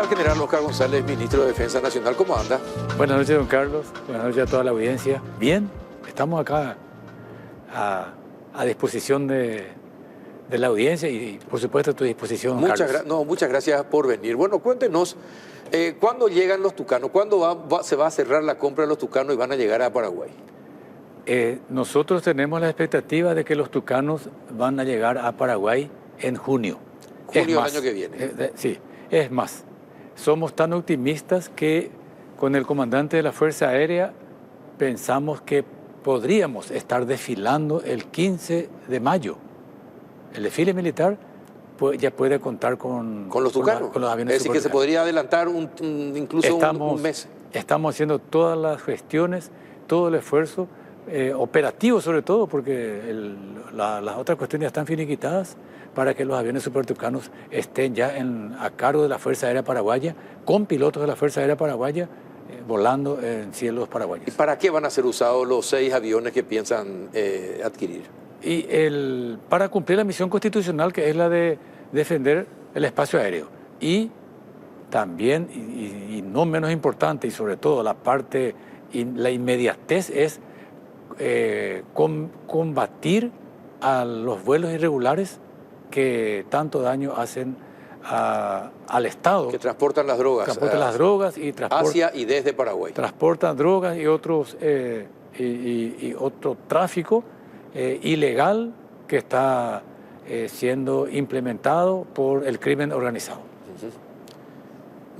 General Oscar González, ministro de Defensa Nacional, ¿cómo anda? Buenas noches, don Carlos. Buenas noches a toda la audiencia. Bien, estamos acá a disposición de la audiencia y, por supuesto, a tu disposición, Carlos. Muchas gracias por venir. Bueno, cuéntenos, ¿cuándo llegan los tucanos? ¿Cuándo se va a cerrar la compra de los tucanos y van a llegar a Paraguay? Nosotros tenemos la expectativa de que los tucanos van a llegar a Paraguay en junio. Junio del año que viene. Sí, es más. Somos tan optimistas que con el comandante de la Fuerza Aérea pensamos que podríamos estar desfilando el 15 de mayo. El desfile militar ya puede contar con los tucanos. Con los aviones. Es decir, que se podría adelantar incluso un mes. Estamos haciendo todas las gestiones, todo el esfuerzo, operativo sobre todo, porque las otras cuestiones ya están finiquitadas, para que los aviones supertucanos estén ya a cargo de la Fuerza Aérea Paraguaya, con pilotos de la Fuerza Aérea Paraguaya, volando en cielos paraguayos. ¿Y para qué van a ser usados los 6 aviones que piensan adquirir? Para cumplir la misión constitucional, que es la de defender el espacio aéreo. Y también, y no menos importante, y sobre todo la inmediatez es combatir a los vuelos irregulares que tanto daño hacen al Estado. Que transportan las drogas. Transportan las drogas y hacia y desde Paraguay. Transportan drogas y otro tráfico ilegal que está siendo implementado por el crimen organizado.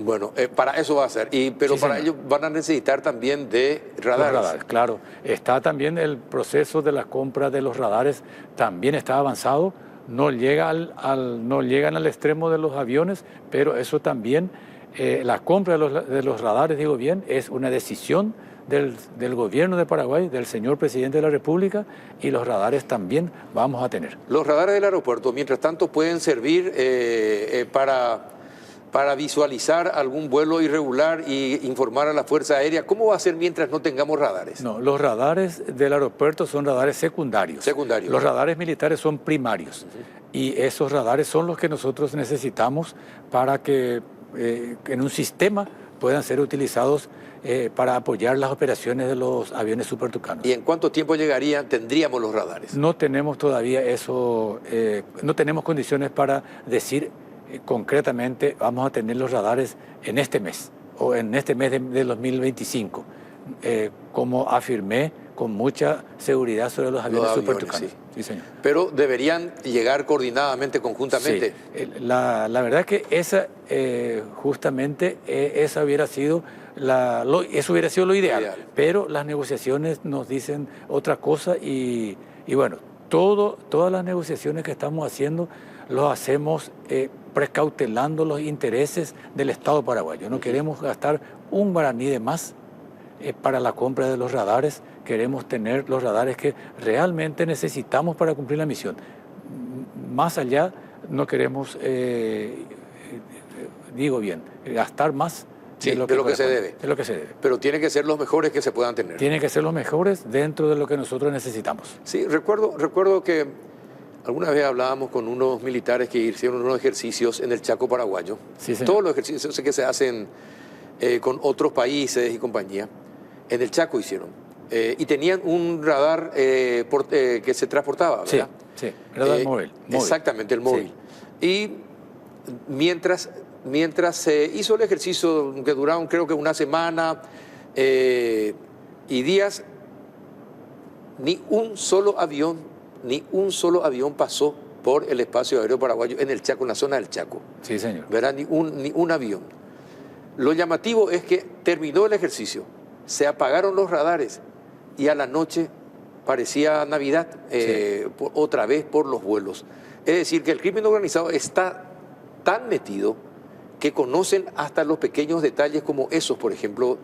Bueno, para eso va a ser. Pero sí, para ello van a necesitar también de radares. Los radares, claro. Está también el proceso de la compra de los radares, también está avanzado. No llegan al extremo de los aviones, pero eso también, la compra de los radares, digo bien, es una decisión del gobierno de Paraguay, del señor presidente de la República, y los radares también vamos a tener. Los radares del aeropuerto, mientras tanto, pueden servir para visualizar algún vuelo irregular y informar a la Fuerza Aérea. ¿Cómo va a ser mientras no tengamos radares? No, los radares del aeropuerto son radares secundarios. Secundarios. Los radares militares son primarios. Y esos radares son los que nosotros necesitamos para que en un sistema puedan ser utilizados para apoyar las operaciones de los aviones supertucanos. ¿Y en cuánto tiempo tendríamos los radares? No tenemos todavía eso, no tenemos condiciones para decir concretamente vamos a tener los radares en este mes o en este mes de 2025, como afirmé con mucha seguridad sobre los aviones supertucanos. Sí, señor. Pero deberían llegar coordinadamente, conjuntamente. Sí. La verdad que justamente esa hubiera sido eso hubiera sido lo ideal, pero las negociaciones nos dicen otra cosa y bueno, todas las negociaciones que estamos haciendo lo hacemos precautelando los intereses del Estado paraguayo. No queremos gastar un guaraní de más para la compra de los radares. Queremos tener los radares que realmente necesitamos para cumplir la misión. Más allá, no queremos, gastar más de lo que se debe. De lo que se debe. Pero tienen que ser los mejores que se puedan tener. Tienen que ser los mejores dentro de lo que nosotros necesitamos. Sí, recuerdo que alguna vez hablábamos con unos militares que hicieron unos ejercicios en el Chaco paraguayo. Sí, todos los ejercicios que se hacen con otros países y compañía, en el Chaco hicieron. Y tenían un radar que se transportaba, ¿verdad? Sí, radar móvil. Exactamente, el móvil. Sí. Y mientras se hizo el ejercicio, que duraron creo que una semana y días, ni un solo avión pasó por el espacio aéreo paraguayo en el Chaco, en la zona del Chaco. Sí, señor. ¿Verdad? Ni un avión. Lo llamativo es que terminó el ejercicio, se apagaron los radares y a la noche parecía Navidad, otra vez por los vuelos. Es decir, que el crimen organizado está tan metido que conocen hasta los pequeños detalles como esos, por ejemplo,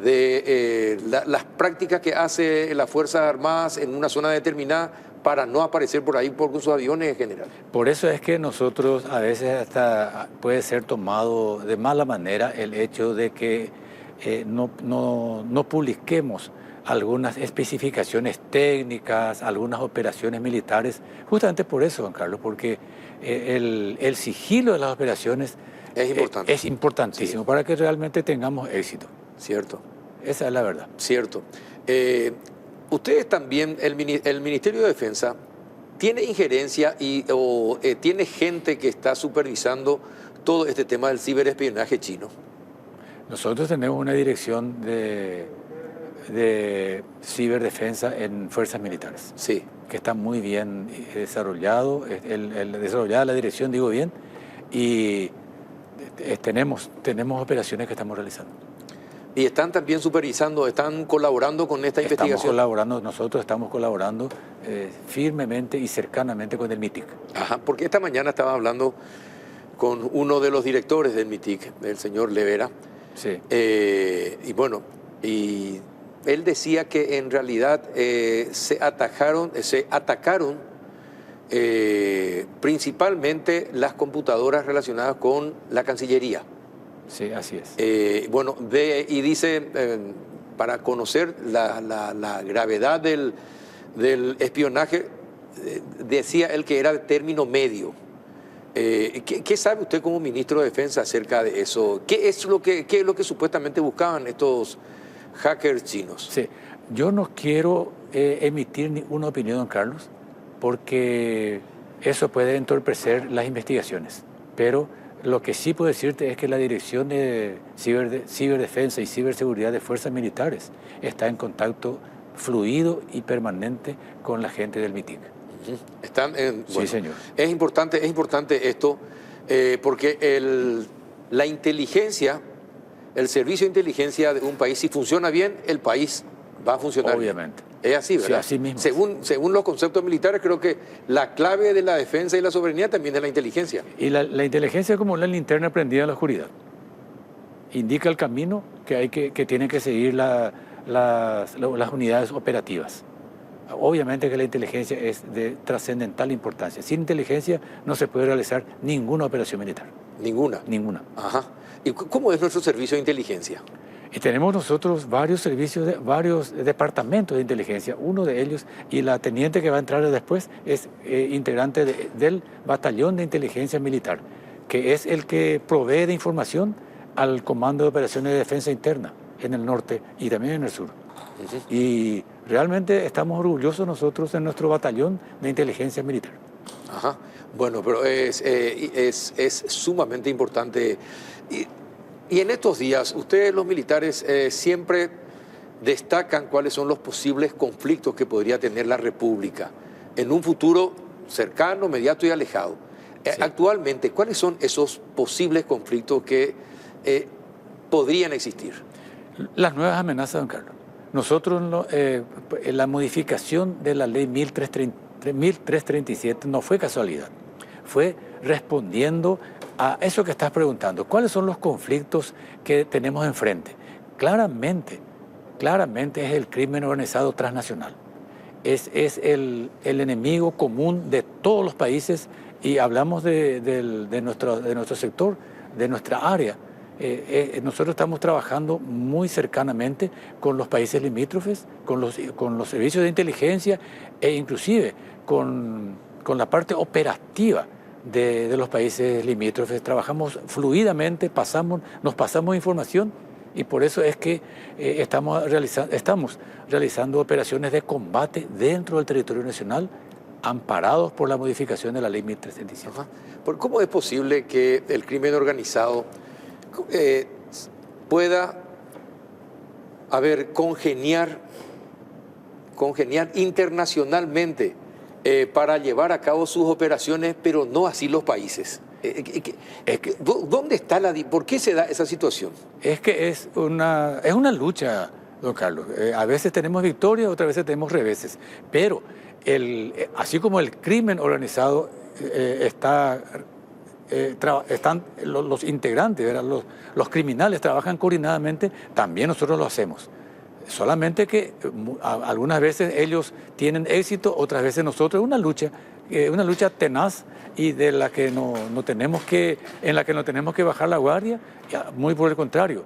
de las prácticas que hace las Fuerzas Armadas en una zona determinada para no aparecer por ahí por sus aviones en general. Por eso es que nosotros a veces hasta puede ser tomado de mala manera el hecho de que no publiquemos algunas especificaciones técnicas, algunas operaciones militares, justamente por eso, don Carlos, porque el sigilo de las operaciones Es importante. es importantísimo, sí, para que realmente tengamos éxito. Cierto. Esa es la verdad. Cierto. Ustedes también, el Ministerio de Defensa, ¿tiene injerencia o tiene gente que está supervisando todo este tema del ciberespionaje chino? Nosotros tenemos una dirección de ciberdefensa en Fuerzas Militares. Sí. Que está muy bien desarrollado, desarrollada la dirección, digo bien, y tenemos operaciones que estamos realizando. ¿Y están también supervisando, están colaborando con esta investigación? Nosotros estamos colaborando firmemente y cercanamente con el MITIC. Ajá, porque esta mañana estaba hablando con uno de los directores del MITIC, el señor Levera. Sí. Y bueno, y él decía que en realidad se atacaron principalmente las computadoras relacionadas con la Cancillería. Sí, así es. Bueno, y dice, para conocer la gravedad del espionaje, decía él que era de término medio. ¿Qué sabe usted como ministro de Defensa acerca de eso? ¿Qué es lo que supuestamente buscaban estos hackers chinos? Sí, yo no quiero emitir ninguna opinión, don Carlos, porque eso puede entorpecer las investigaciones. Pero lo que sí puedo decirte es que la Dirección de Ciberdefensa y Ciberseguridad de Fuerzas Militares está en contacto fluido y permanente con la gente del MITIC. Bueno, sí, señor. Es importante esto porque la inteligencia, el servicio de inteligencia de un país, si funciona bien, el país va a funcionar obviamente bien. Es así, ¿verdad? Sí, así mismo. Según los conceptos militares, creo que la clave de la defensa y la soberanía también es la inteligencia. Y la inteligencia es como la linterna prendida en la oscuridad. Indica el camino que tienen que seguir las unidades operativas. Obviamente que la inteligencia es de trascendental importancia. Sin inteligencia no se puede realizar ninguna operación militar. ¿Ninguna? Ninguna. Ajá. ¿Y cómo es nuestro servicio de inteligencia? Y tenemos nosotros varios departamentos de inteligencia. Uno de ellos, y la teniente que va a entrar después, es integrante del Batallón de Inteligencia Militar, que es el que provee de información al Comando de Operaciones de Defensa Interna en el norte y también en el sur. Uh-huh. Y realmente estamos orgullosos nosotros de nuestro Batallón de Inteligencia Militar. Ajá. Bueno, pero es sumamente importante. Y en estos días, ustedes los militares siempre destacan cuáles son los posibles conflictos que podría tener la República en un futuro cercano, inmediato y alejado. Sí. Actualmente, ¿cuáles son esos posibles conflictos que podrían existir? Las nuevas amenazas, don Carlos. Nosotros, la modificación de la ley 1337 no fue casualidad, fue respondiendo a eso que estás preguntando. ¿Cuáles son los conflictos que tenemos enfrente? Claramente es el crimen organizado transnacional. Es el enemigo común de todos los países y hablamos de nuestro sector, de nuestra área. Nosotros estamos trabajando muy cercanamente con los países limítrofes, con los servicios de inteligencia e inclusive con la parte operativa de los países limítrofes. Trabajamos fluidamente, nos pasamos información y por eso es que estamos realizando operaciones de combate dentro del territorio nacional amparados por la modificación de la ley 1337. Ajá. ¿Cómo es posible que el crimen organizado pueda congeniar internacionalmente para llevar a cabo sus operaciones, pero no así los países? ¿Dónde está por qué se da esa situación? Es que es una lucha, don Carlos. A veces tenemos victorias, otras veces tenemos reveses. Pero así como el crimen organizado están los integrantes, ¿verdad? Los criminales trabajan coordinadamente, también nosotros lo hacemos. Solamente que algunas veces ellos tienen éxito, otras veces nosotros. Es una lucha tenaz y en la que no tenemos que bajar la guardia, muy por el contrario.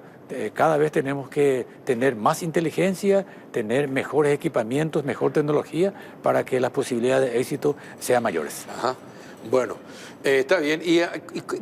cada vez tenemos que tener más inteligencia, tener mejores equipamientos, mejor tecnología para que las posibilidades de éxito sean mayores. Ajá. Bueno, está bien. ¿Y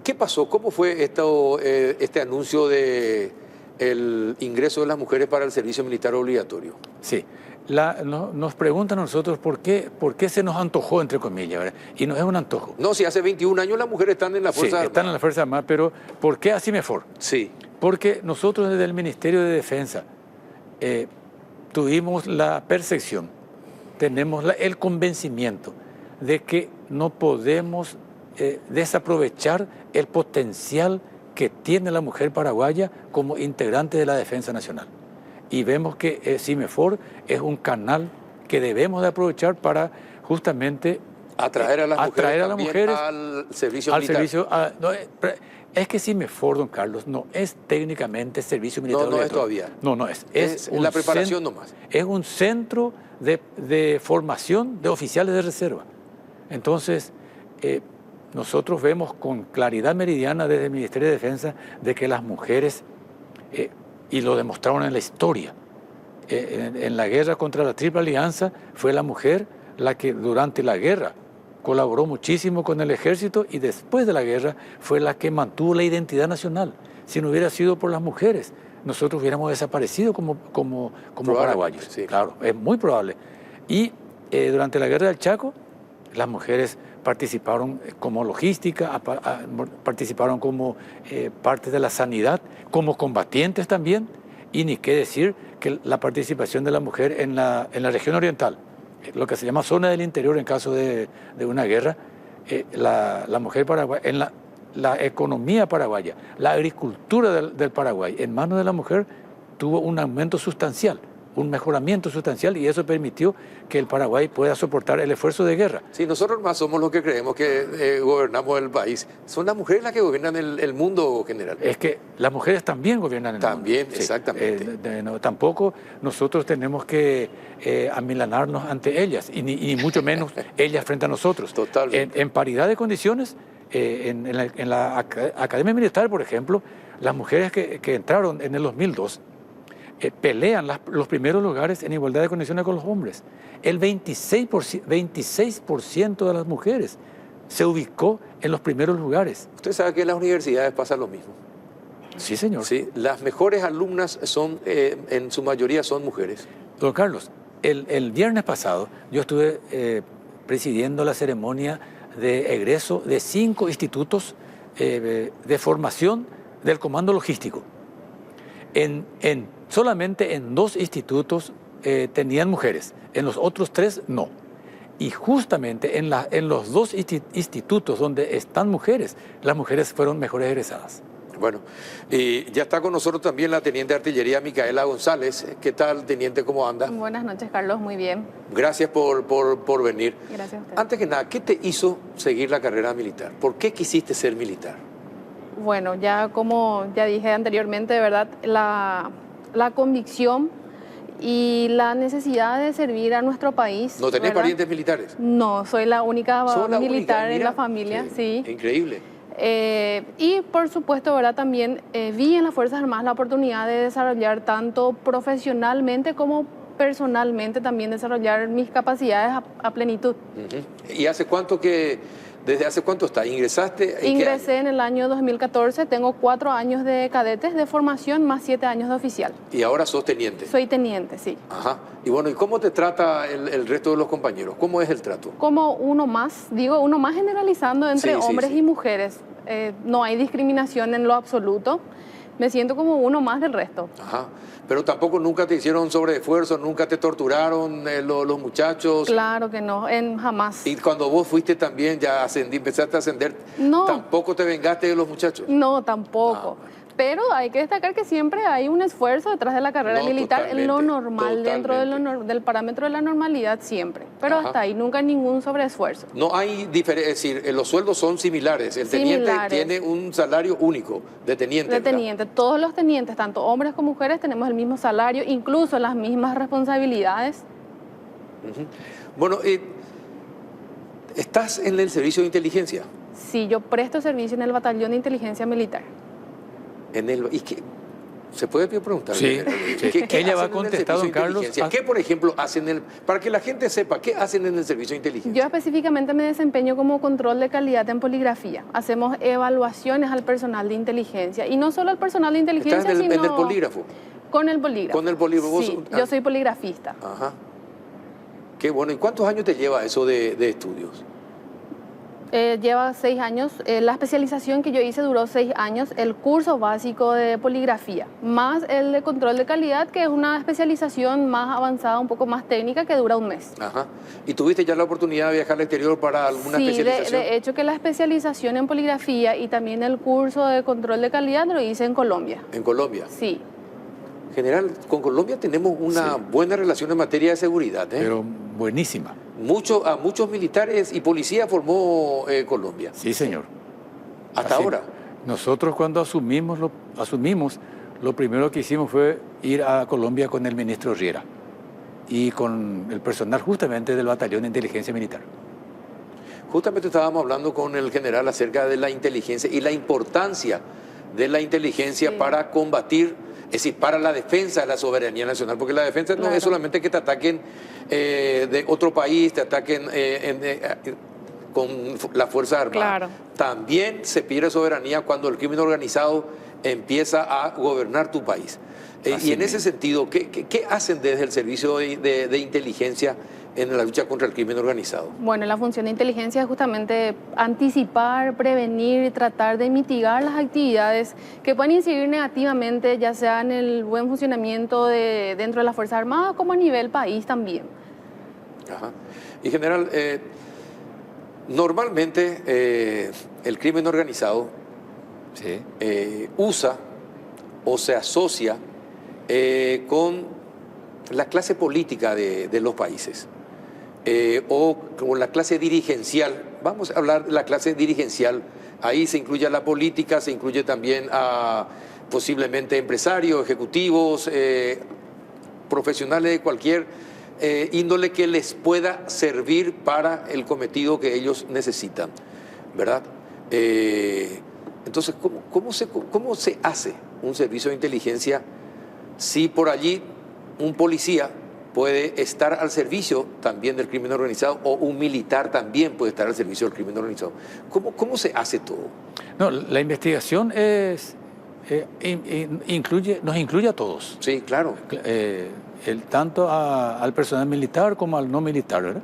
qué pasó? ¿Cómo fue este anuncio de el ingreso de las mujeres para el servicio militar obligatorio? Sí. Nos preguntan a nosotros por qué se nos antojó, entre comillas, ¿verdad? Y no es un antojo. No, si hace 21 años las mujeres están en la Fuerza Armada. Están en la Fuerza Armada, pero ¿por qué así mejor? Sí. Porque nosotros desde el Ministerio de Defensa tuvimos la percepción, tenemos el convencimiento de que no podemos desaprovechar el potencial que tiene la mujer paraguaya como integrante de la defensa nacional. Y vemos que CIMEFOR es un canal que debemos de aprovechar para justamente atraer a las mujeres al servicio militar. Es que CIMEFOR, don Carlos, no es técnicamente servicio militar. No es todavía. No es. Es la preparación nomás. Es un centro de formación de oficiales de reserva. Entonces, nosotros vemos con claridad meridiana desde el Ministerio de Defensa de que las mujeres, y lo demostraron en la historia, en la guerra contra la Triple Alianza, fue la mujer la que durante la guerra colaboró muchísimo con el ejército y después de la guerra fue la que mantuvo la identidad nacional. Si no hubiera sido por las mujeres, nosotros hubiéramos desaparecido como paraguayos. Sí. Claro, es muy probable. Y durante la guerra del Chaco, las mujeres participaron como logística, participaron como parte de la sanidad, como combatientes también, y ni qué decir que la participación de la mujer en la región oriental, lo que se llama zona del interior en caso de una guerra, la mujer paraguaya, en la economía paraguaya, la agricultura del Paraguay, en manos de la mujer tuvo un aumento sustancial, un mejoramiento sustancial, y eso permitió que el Paraguay pueda soportar el esfuerzo de guerra. Sí, nosotros más somos los que creemos que gobernamos el país. Son las mujeres las que gobiernan el mundo general. Es que las mujeres también gobiernan el mundo. También, exactamente. Tampoco nosotros tenemos que amilanarnos ante ellas, y ni mucho menos ellas frente a nosotros. Totalmente. En paridad de condiciones, en la Academia Militar, por ejemplo, las mujeres que entraron en el 2002, pelean los primeros lugares en igualdad de condiciones con los hombres. El 26% de las mujeres se ubicó en los primeros lugares. Usted sabe que en las universidades pasa lo mismo. Sí, señor. Sí, las mejores alumnas son, en su mayoría son mujeres. Don Carlos, el viernes pasado yo estuve presidiendo la ceremonia de egreso de 5 institutos de formación del Comando Logístico. Solamente en 2 institutos tenían mujeres, en los otros 3 no. Y justamente en los 2 institutos donde están mujeres, las mujeres fueron mejores egresadas. Bueno, y ya está con nosotros también la teniente de artillería Micaela González. ¿Qué tal, teniente? ¿Cómo anda? Buenas noches, Carlos. Muy bien. Gracias por venir. Gracias a usted. Antes que nada, ¿qué te hizo seguir la carrera militar? ¿Por qué quisiste ser militar? Bueno, ya como ya dije anteriormente, de verdad, la convicción y la necesidad de servir a nuestro país. ¿No tenés ¿verdad? Parientes militares? No, soy la única militar en mira, la familia, sí. Increíble. Y por supuesto, ¿verdad? También vi en las Fuerzas Armadas la oportunidad de desarrollar tanto profesionalmente como personalmente, también desarrollar mis capacidades a plenitud. ¿Y desde hace cuánto está? ¿Ingresaste? Ingresé en el año 2014, tengo 4 años de cadetes de formación más 7 años de oficial. ¿Y ahora sos teniente? Soy teniente, sí. Ajá. Y bueno, ¿y cómo te trata el resto de los compañeros? ¿Cómo es el trato? Como uno más generalizando entre hombres y mujeres. No hay discriminación en lo absoluto. Me siento como uno más del resto. Ajá. Pero tampoco nunca te hicieron sobreesfuerzo, nunca te torturaron los muchachos. Claro que no, jamás. Y cuando vos fuiste también, ya empezaste a ascender, no. ¿Tampoco te vengaste de los muchachos? No, tampoco. Pero hay que destacar que siempre hay un esfuerzo detrás de la carrera militar, en lo normal, dentro del parámetro de la normalidad siempre. Pero hasta ahí nunca ningún sobreesfuerzo. No hay diferencia, es decir, los sueldos son similares. El teniente tiene un salario único de teniente. De teniente. Todos los tenientes, tanto hombres como mujeres, tenemos el mismo salario, incluso las mismas responsabilidades. Bueno, ¿estás en el servicio de inteligencia? Sí, yo presto servicio en el Batallón de Inteligencia Militar. ¿Se puede preguntar? Sí, sí. ¿Qué Ella va a hacen en el contestar, servicio don de Carlos. inteligencia? ¿Qué, por ejemplo, hacen para que la gente sepa, qué hacen en el servicio de inteligencia? Yo específicamente me desempeño como control de calidad en poligrafía. Hacemos evaluaciones al personal de inteligencia. Y no solo al personal de inteligencia, ¿Estás en el sino polígrafo? Con el polígrafo. Con el polígrafo. Sí, yo soy poligrafista. Ajá. Qué bueno. ¿Y cuántos años te lleva eso de estudios? Lleva 6 años. La especialización que yo hice duró 6 años. El curso básico de poligrafía, más el de control de calidad, que es una especialización más avanzada, un poco más técnica, que dura un mes. Ajá. ¿Y tuviste ya la oportunidad de viajar al exterior para alguna especialización? De hecho que la especialización en poligrafía y también el curso de control de calidad lo hice en Colombia. ¿En Colombia? Sí. General, con Colombia tenemos una buena relación en materia de seguridad, ¿eh? Pero buenísima. A muchos militares y policías formó Colombia. Sí, señor. Hasta Así, ahora. Nosotros cuando asumimos, lo primero que hicimos fue ir a Colombia con el ministro Riera y con el personal justamente del Batallón de Inteligencia Militar. Justamente estábamos hablando con el general acerca de la inteligencia y la importancia de la inteligencia para combatir, es decir, para la defensa de la soberanía nacional, porque la defensa no es solamente que te ataquen de otro país, te ataquen con las Fuerzas Armadas. También se pierde soberanía cuando el crimen organizado empieza a gobernar tu país. Y en ese sentido, ¿qué hacen desde el servicio de inteligencia en la lucha contra el crimen organizado? Bueno, la función de inteligencia es justamente anticipar, prevenir y tratar de mitigar las actividades que pueden incidir negativamente, ya sea en el buen funcionamiento dentro de las Fuerzas Armadas como a nivel país también. Ajá. Y general, normalmente el crimen organizado usa o se asocia con la clase política de los países. O con la clase dirigencial. Vamos a hablar de la clase dirigencial. Ahí se incluye a la política, se incluye también a posiblemente empresarios, ejecutivos, profesionales de cualquier índole que les pueda servir para el cometido que ellos necesitan, ¿verdad? Entonces, ¿cómo se hace un servicio de inteligencia si por allí un policía puede estar al servicio también del crimen organizado o un militar también puede estar al servicio del crimen organizado? ¿Cómo se hace todo? No, la investigación nos incluye a todos. Sí, claro. Tanto al personal militar como al no militar, ¿verdad?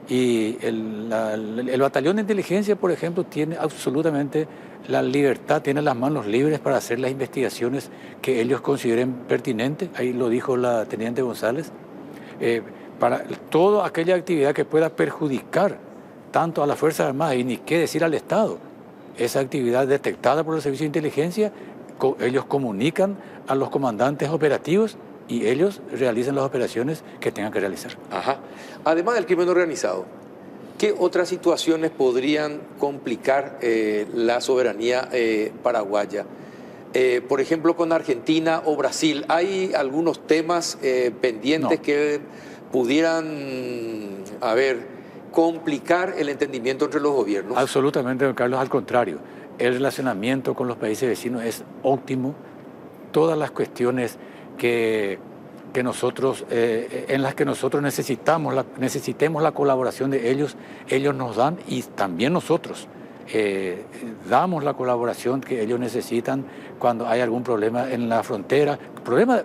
Y el batallón de inteligencia, por ejemplo, tiene absolutamente la libertad, tiene las manos libres para hacer las investigaciones que ellos consideren pertinentes. Ahí lo dijo la teniente González. Para toda aquella actividad que pueda perjudicar tanto a las Fuerzas Armadas y ni qué decir al Estado, esa actividad detectada por el Servicio de Inteligencia, ellos comunican a los comandantes operativos y ellos realizan las operaciones que tengan que realizar. Ajá. Además del crimen organizado, ¿qué otras situaciones podrían complicar la soberanía paraguaya? Por ejemplo, con Argentina o Brasil, ¿hay algunos temas pendientes que pudieran, complicar el entendimiento entre los gobiernos? Absolutamente, don Carlos, al contrario. El relacionamiento con los países vecinos es óptimo. Todas las cuestiones en las que nosotros necesitemos la colaboración de ellos, ellos nos dan y también nosotros damos la colaboración que ellos necesitan cuando hay algún problema en la frontera, problema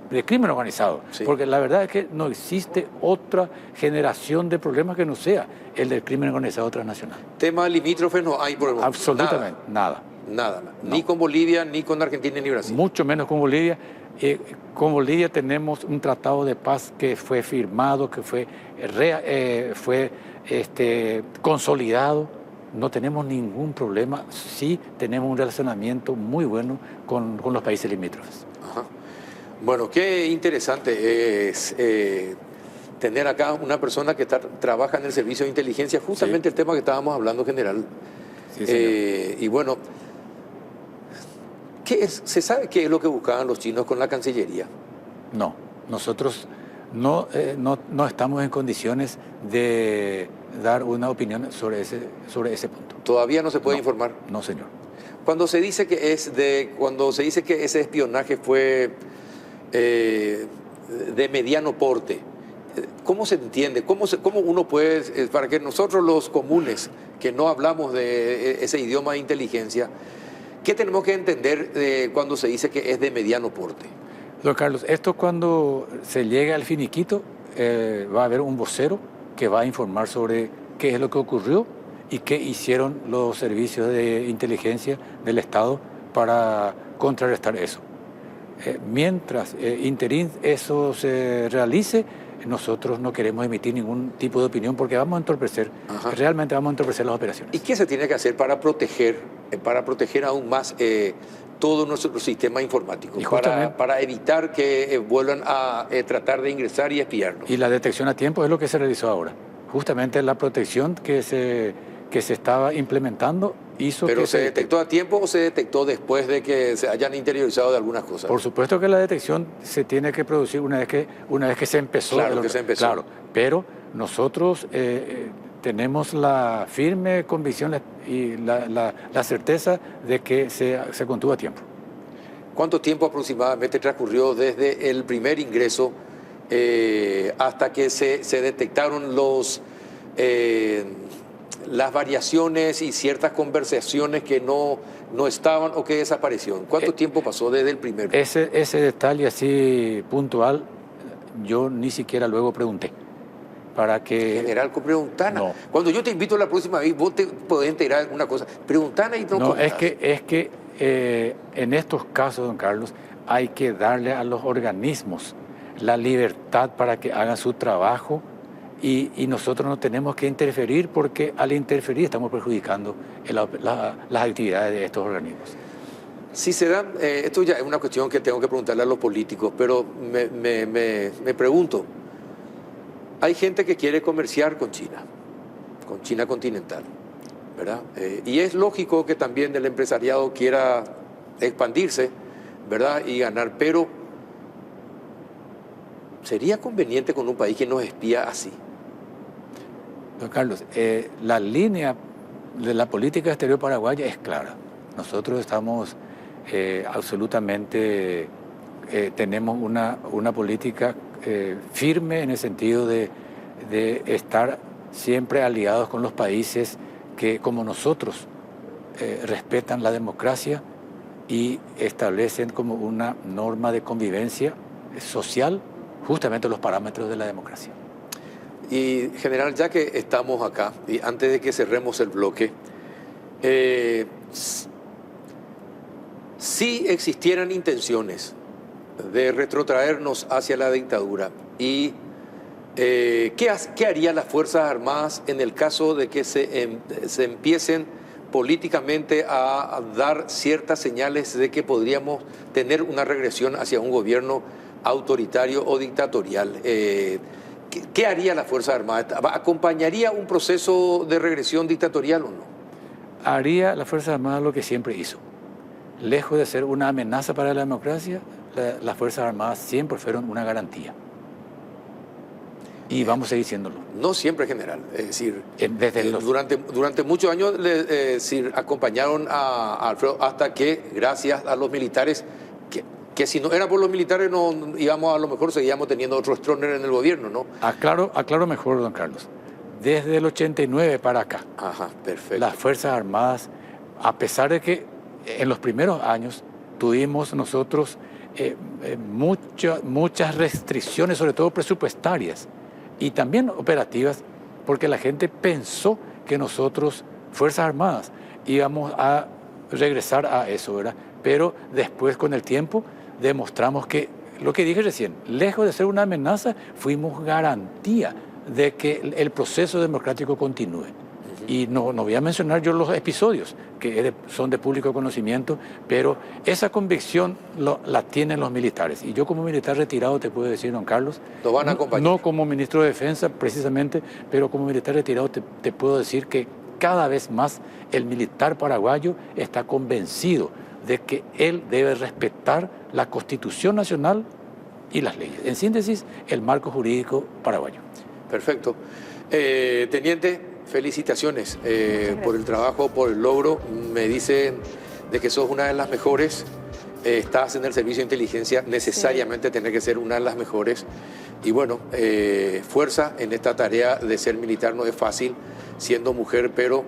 de crimen organizado, porque la verdad es que no existe otra generación de problemas que no sea el del crimen organizado transnacional. Tema limítrofe no hay por el momento. Absolutamente nada. Nada. No. Ni con Bolivia, ni con Argentina, ni Brasil. Mucho menos con Bolivia. Con Bolivia tenemos un tratado de paz que fue firmado, que fue consolidado. No tenemos ningún problema. Sí tenemos un relacionamiento muy bueno con los países limítrofes. Ajá. Bueno, qué interesante es tener acá una persona que trabaja en el servicio de inteligencia, justamente el tema que estábamos hablando, general. Sí, señor. Y bueno, ¿se sabe qué es lo que buscaban los chinos con la Cancillería? No, nosotros no estamos en condiciones de dar una opinión sobre ese punto. ¿Todavía no se puede informar? No, señor. Cuando se dice que ese espionaje fue de mediano porte, ¿cómo se entiende? ¿Cómo uno puede, para que nosotros los comunes, que no hablamos de ese idioma de inteligencia, qué tenemos que entender cuando se dice que es de mediano porte? Don Carlos, esto cuando se llega al finiquito, va a haber un vocero que va a informar sobre qué es lo que ocurrió y qué hicieron los servicios de inteligencia del Estado para contrarrestar eso. Mientras interín eso se realice, nosotros no queremos emitir ningún tipo de opinión porque vamos a entorpecer, realmente vamos a entorpecer las operaciones. ¿Y qué se tiene que hacer para proteger aún más todo nuestro sistema informático, para evitar que vuelvan a tratar de ingresar y espiarnos? Y la detección a tiempo es lo que se realizó ahora. Justamente la protección que se estaba implementando hizo que... ¿Pero se detectó a tiempo o se detectó después de que se hayan interiorizado de algunas cosas? Por supuesto que la detección se tiene que producir una vez que se empezó. Claro que se empezó. Claro, pero nosotros tenemos la firme convicción y la certeza de que se contuvo a tiempo. ¿Cuánto tiempo aproximadamente transcurrió desde el primer ingreso hasta que se detectaron las variaciones y ciertas conversaciones que no estaban o que desaparecieron? ¿Cuánto tiempo pasó desde el primer? Ese detalle así puntual, yo ni siquiera luego pregunté. Para que... General, preguntana. No. Cuando yo te invito la próxima vez, vos te podés enterar de alguna cosa. Preguntana y no contás. Es que en estos casos, don Carlos, hay que darle a los organismos la libertad para que hagan su trabajo y nosotros no tenemos que interferir porque al interferir estamos perjudicando las actividades de estos organismos. Si se dan, esto ya es una cuestión que tengo que preguntarle a los políticos, pero me pregunto, hay gente que quiere comerciar con China continental, ¿verdad? Y es lógico que también el empresariado quiera expandirse, ¿verdad? Y ganar, pero ¿sería conveniente con un país que nos espía así? Don Carlos, la línea de la política exterior paraguaya es clara. Nosotros estamos absolutamente, tenemos una política firme en el sentido de estar siempre aliados con los países que, como nosotros, respetan la democracia y establecen como una norma de convivencia social justamente los parámetros de la democracia. Y, general, ya que estamos acá, y antes de que cerremos el bloque, si existieran intenciones de retrotraernos hacia la dictadura, y ¿qué harían las Fuerzas Armadas en el caso de que se empiecen políticamente a dar ciertas señales de que podríamos tener una regresión hacia un gobierno autoritario o dictatorial? ¿Qué haría la Fuerza Armada? ¿Acompañaría un proceso de regresión dictatorial o no? Haría la Fuerza Armada lo que siempre hizo. Lejos de ser una amenaza para la democracia, las Fuerzas Armadas siempre fueron una garantía. Y vamos a seguir siéndolo. No siempre, general. Es decir, durante muchos años acompañaron a Alfredo hasta que, gracias a los militares, que si no era por los militares, no íbamos, a lo mejor seguíamos teniendo otro Stroessner en el gobierno, ¿no? Aclaro mejor, don Carlos. Desde el 89 para acá, perfecto. Las Fuerzas Armadas, a pesar de que en los primeros años tuvimos nosotros muchas restricciones, sobre todo presupuestarias y también operativas, porque la gente pensó que nosotros, Fuerzas Armadas, íbamos a regresar a eso, ¿verdad? Pero después, con el tiempo, demostramos que, lo que dije recién, lejos de ser una amenaza, fuimos garantía de que el proceso democrático continúe. Y no voy a mencionar yo los episodios que son de público conocimiento, pero esa convicción la tienen los militares. Y yo, como militar retirado, te puedo decir, don Carlos, ¿lo van a acompañar? No como ministro de Defensa precisamente, pero como militar retirado te puedo decir que cada vez más el militar paraguayo está convencido de que él debe respetar la Constitución Nacional y las leyes. En síntesis, el marco jurídico paraguayo. Perfecto. Teniente, felicitaciones por el trabajo, por el logro. Me dicen de que sos una de las mejores, estás en el servicio de inteligencia, necesariamente tenés que ser una de las mejores. Y bueno, fuerza en esta tarea de ser militar no es fácil, siendo mujer, pero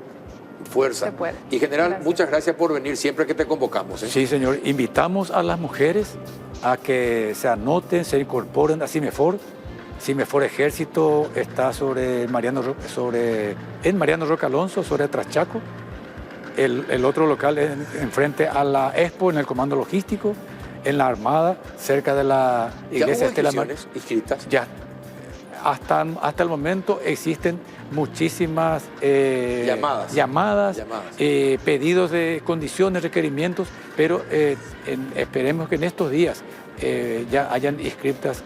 fuerza. Se puede. Y general, Gracias. muchas gracias por venir siempre que te convocamos. Sí, señor. Invitamos a las mujeres a que se anoten, se incorporen a CIMEFOR. CIMEFOR Ejército está en Mariano Roca Alonso, sobre Traschaco. El otro local enfrente a la Expo, en el Comando Logístico. En la Armada, cerca de la iglesia Estela Maris. Inscritas. Ya. Hasta el momento existen muchísimas llamadas. Pedidos de condiciones, requerimientos, pero esperemos que en estos días ya hayan inscritas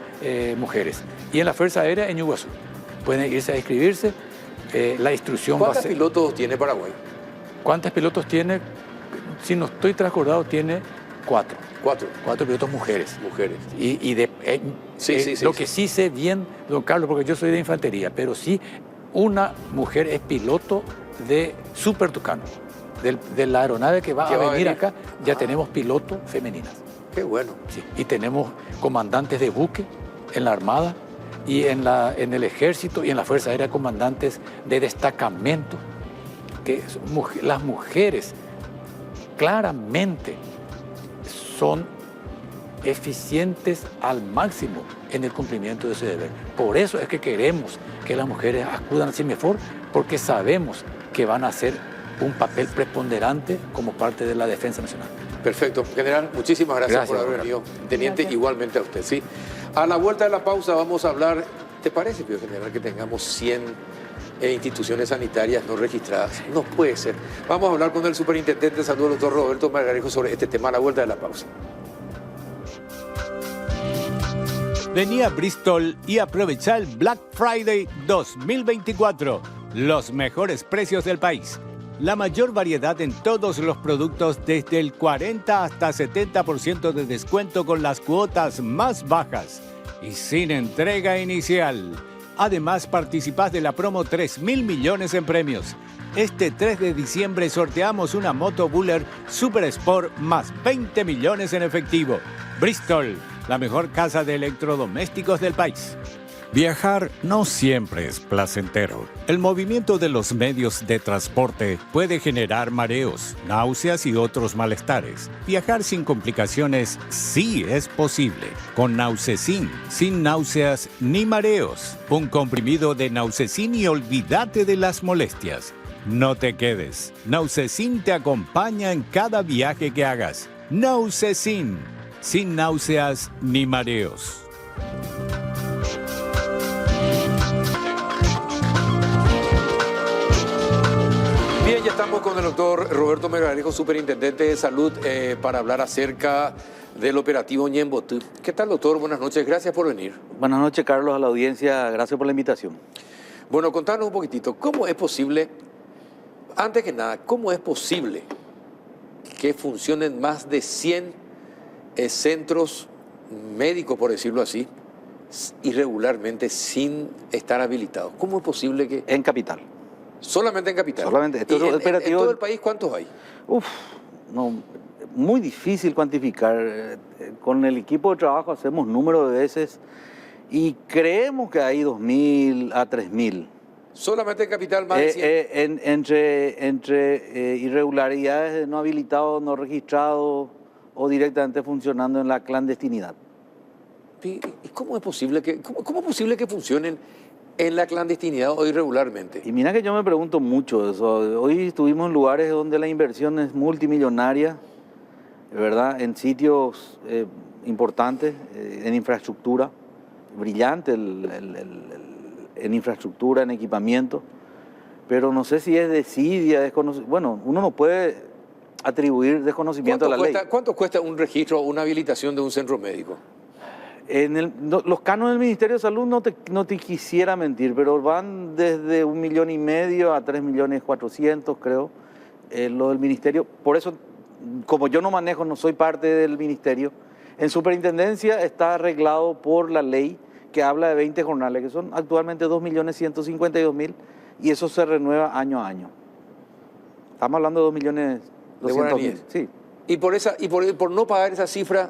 mujeres. Y en la Fuerza Aérea en Iguazú pueden irse a inscribirse. La instrucción va a ser... ¿Cuántos pilotos tiene Paraguay? ¿Cuántos pilotos tiene? Si no estoy transcordado, tiene 4. 4 pilotos mujeres. Lo que sí sé bien, don Carlos, porque yo soy de infantería, pero sí una mujer es piloto de Super Tucano. De la aeronave que va a venir acá, ya tenemos pilotos femeninas. Qué bueno. Sí. Y tenemos comandantes de buque en la Armada y en el Ejército y en la Fuerza Aérea, comandantes de destacamento. Que las mujeres claramente son eficientes al máximo en el cumplimiento de ese deber. Por eso es que queremos que las mujeres acudan al CIMEFOR, porque sabemos que van a hacer un papel preponderante como parte de la defensa nacional. Perfecto. General, muchísimas gracias por haber venido. Teniente, igualmente a usted. ¿Sí? A la vuelta de la pausa vamos a hablar, ¿te parece, Pío General, que tengamos 100 instituciones sanitarias no registradas? No puede ser. Vamos a hablar con el superintendente de salud, el doctor Roberto Margarejo, sobre este tema a la vuelta de la pausa. Vení a Bristol y aprovecha el Black Friday 2024. Los mejores precios del país. La mayor variedad en todos los productos, desde el 40 hasta 70% de descuento con las cuotas más bajas y sin entrega inicial. Además, participás de la promo 3.000 millones en premios. Este 3 de diciembre sorteamos una moto Buller Super Sport más 20 millones en efectivo. Bristol, la mejor casa de electrodomésticos del país. Viajar no siempre es placentero. El movimiento de los medios de transporte puede generar mareos, náuseas y otros malestares. Viajar sin complicaciones sí es posible. Con Nausecin, sin náuseas ni mareos. Un comprimido de Nausecin y olvídate de las molestias. No te quedes. Nausecin te acompaña en cada viaje que hagas. Nausecin, sin náuseas ni mareos. Bien, ya estamos con el doctor Roberto Margarejo, superintendente de salud, para hablar acerca del operativo Ñembotú. ¿Qué tal, doctor? Buenas noches, gracias por venir. Buenas noches, Carlos, a la audiencia, gracias por la invitación. Bueno, contanos un poquitito, ¿cómo es posible, antes que nada, cómo es posible que funcionen más de 100 centros médicos, por decirlo así, irregularmente, sin estar habilitados? ¿Cómo es posible que...? En capital. Solamente en capital. Solamente. ¿Y en todo el país cuántos hay? No, muy difícil cuantificar. Con el equipo de trabajo hacemos número de veces y creemos que hay 2.000 a 3.000. Solamente en capital más de 100. Entre irregularidades de no habilitados, no registrados o directamente funcionando en la clandestinidad. ¿Y cómo es posible cómo es posible que funcionen en la clandestinidad o irregularmente? Y mira que yo me pregunto mucho eso. Hoy estuvimos en lugares donde la inversión es multimillonaria, ¿verdad? En sitios importantes, en infraestructura, brillante en infraestructura, en equipamiento, pero no sé si es desidia, desconocimiento. Bueno, uno no puede atribuir desconocimiento a la ley. ¿Cuánto cuesta un registro o una habilitación de un centro médico? Los cánones del Ministerio de Salud no te quisiera mentir, pero van desde 1,5 millones a 3,400,000, creo, lo del Ministerio. Por eso, como yo no manejo, no soy parte del Ministerio, en Superintendencia está arreglado por la ley que habla de 20 jornales, que son actualmente 2,152,000, y eso se renueva año a año. Estamos hablando de 2,200,000. Sí. Y por no pagar esa cifra,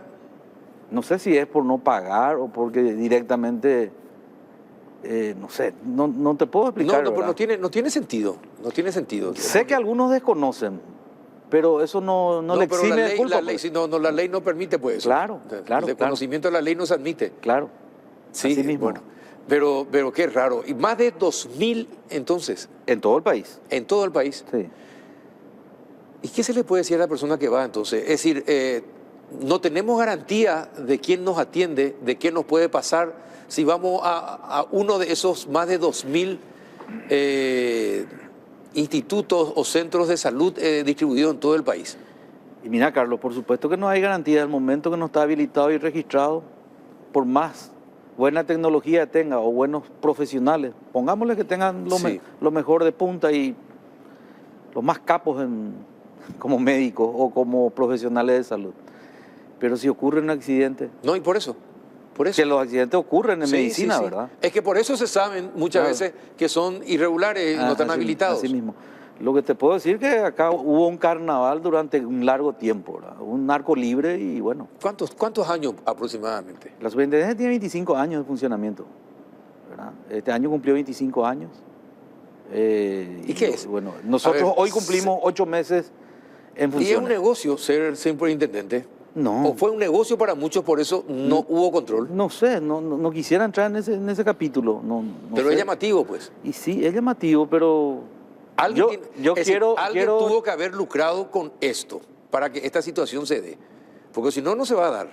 No sé si es por no pagar o porque directamente, no sé, no te puedo explicar. pero ¿verdad? no tiene sentido. No tiene sentido. Sé que algunos desconocen, pero eso no le pero exime de culpa. la ley, pues. si la ley no permite, pues eso. Claro, claro, El conocimiento de la ley no se admite. Claro, Sí, así mismo. bueno. Pero qué raro. Y más de 2.000 entonces, En todo el país. en todo el país. Sí. ¿Y qué se le puede decir a la persona que va entonces? Es decir, no tenemos garantía de quién nos atiende, de qué nos puede pasar si vamos a uno de esos más de 2.000 institutos o centros de salud distribuidos en todo el país. Y mira, Carlos, por supuesto que no hay garantía del momento que no está habilitado y registrado, por más buena tecnología tenga o buenos profesionales, pongámosle que tengan Sí. lo mejor de punta y los más capos como médicos o como profesionales de salud. Pero si ocurre un accidente, No, y por eso. que los accidentes ocurren en Sí, medicina, sí, sí. ¿verdad? Es que por eso se saben muchas Claro. veces que son irregulares y no están Así- habilitados. Así mismo. Lo que te puedo decir es que acá hubo un carnaval durante un largo tiempo, ¿verdad? Un narco libre y bueno, ¿Cuántos años aproximadamente? la superintendencia tiene 25 años de funcionamiento, ¿verdad? Este año cumplió 25 años. ¿Y qué es? Bueno, nosotros A ver, hoy cumplimos 8 meses en ¿Y es función. un negocio ser superintendente? No. ¿O fue un negocio para muchos, por eso no hubo control? No sé, no quisiera entrar en ese capítulo. No Pero sé. es llamativo, pues. Y sí, es llamativo, pero Alguien, yo es decir, quiero... alguien tuvo que haber lucrado con esto para que esta situación se dé. Porque si no, no se va a dar.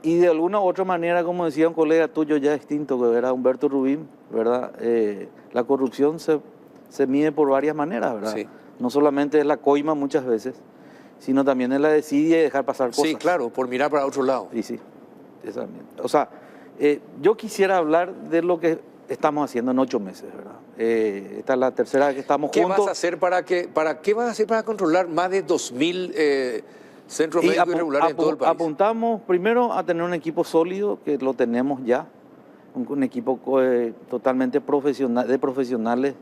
Y de alguna u otra manera, como decía un colega tuyo ya extinto, que era Humberto Rubín, ¿verdad? La corrupción se mide por varias maneras, ¿verdad? Sí. No solamente es la coima muchas veces, sino también es la desidia y dejar pasar cosas. Sí, claro, por mirar para otro lado. Y sí, esa también. O sea, yo quisiera hablar de lo que estamos haciendo en 8 meses, ¿verdad? Esta es la tercera vez que estamos ¿Qué juntos. vas a hacer qué vas a hacer para controlar más de 2.000 centros Y médicos irregulares en todo el país? apuntamos primero a tener un equipo sólido, que lo tenemos ya, un equipo totalmente profesional, de profesionales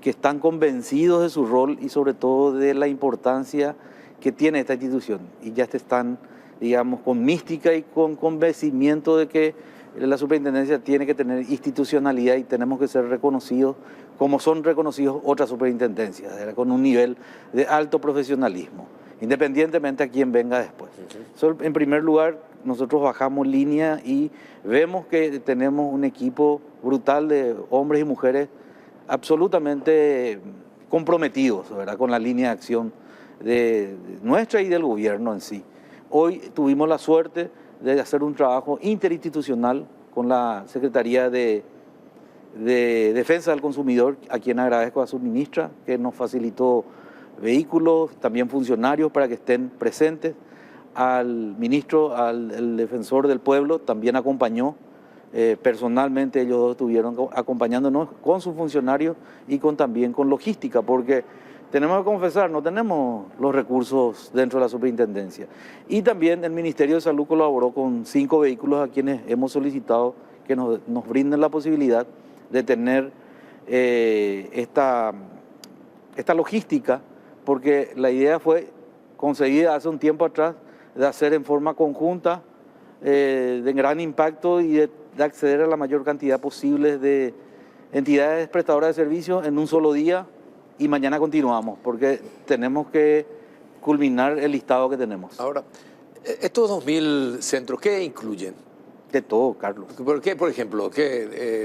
que están convencidos de su rol y sobre todo de la importancia que tiene esta institución. Y ya están, digamos, con mística y con convencimiento de que la superintendencia tiene que tener institucionalidad y tenemos que ser reconocidos como son reconocidos otras superintendencias, ¿verdad? Con un nivel de alto profesionalismo, independientemente a quién venga después. Eso, en primer lugar, nosotros bajamos línea y vemos que tenemos un equipo brutal de hombres y mujeres absolutamente comprometidos, ¿verdad? Con la línea de acción de nuestra y del gobierno en sí. Hoy tuvimos la suerte de hacer un trabajo interinstitucional con la Secretaría de Defensa del Consumidor, a quien agradezco a su ministra, que nos facilitó vehículos, también funcionarios para que estén presentes. Al ministro, al defensor del pueblo, también acompañó. Personalmente ellos dos estuvieron acompañándonos con sus funcionarios y también con logística, porque tenemos que confesar, no tenemos los recursos dentro de la superintendencia. Y también el Ministerio de Salud colaboró con 5 vehículos a quienes hemos solicitado que nos brinden la posibilidad de tener esta logística, porque la idea fue concebida hace un tiempo atrás de hacer en forma conjunta, de gran impacto y de acceder a la mayor cantidad posible de entidades prestadoras de servicios en un solo día, y mañana continuamos, porque tenemos que culminar el listado que tenemos. Ahora, estos 2.000 centros, ¿qué incluyen? De todo, Carlos. ¿Por qué, por ejemplo?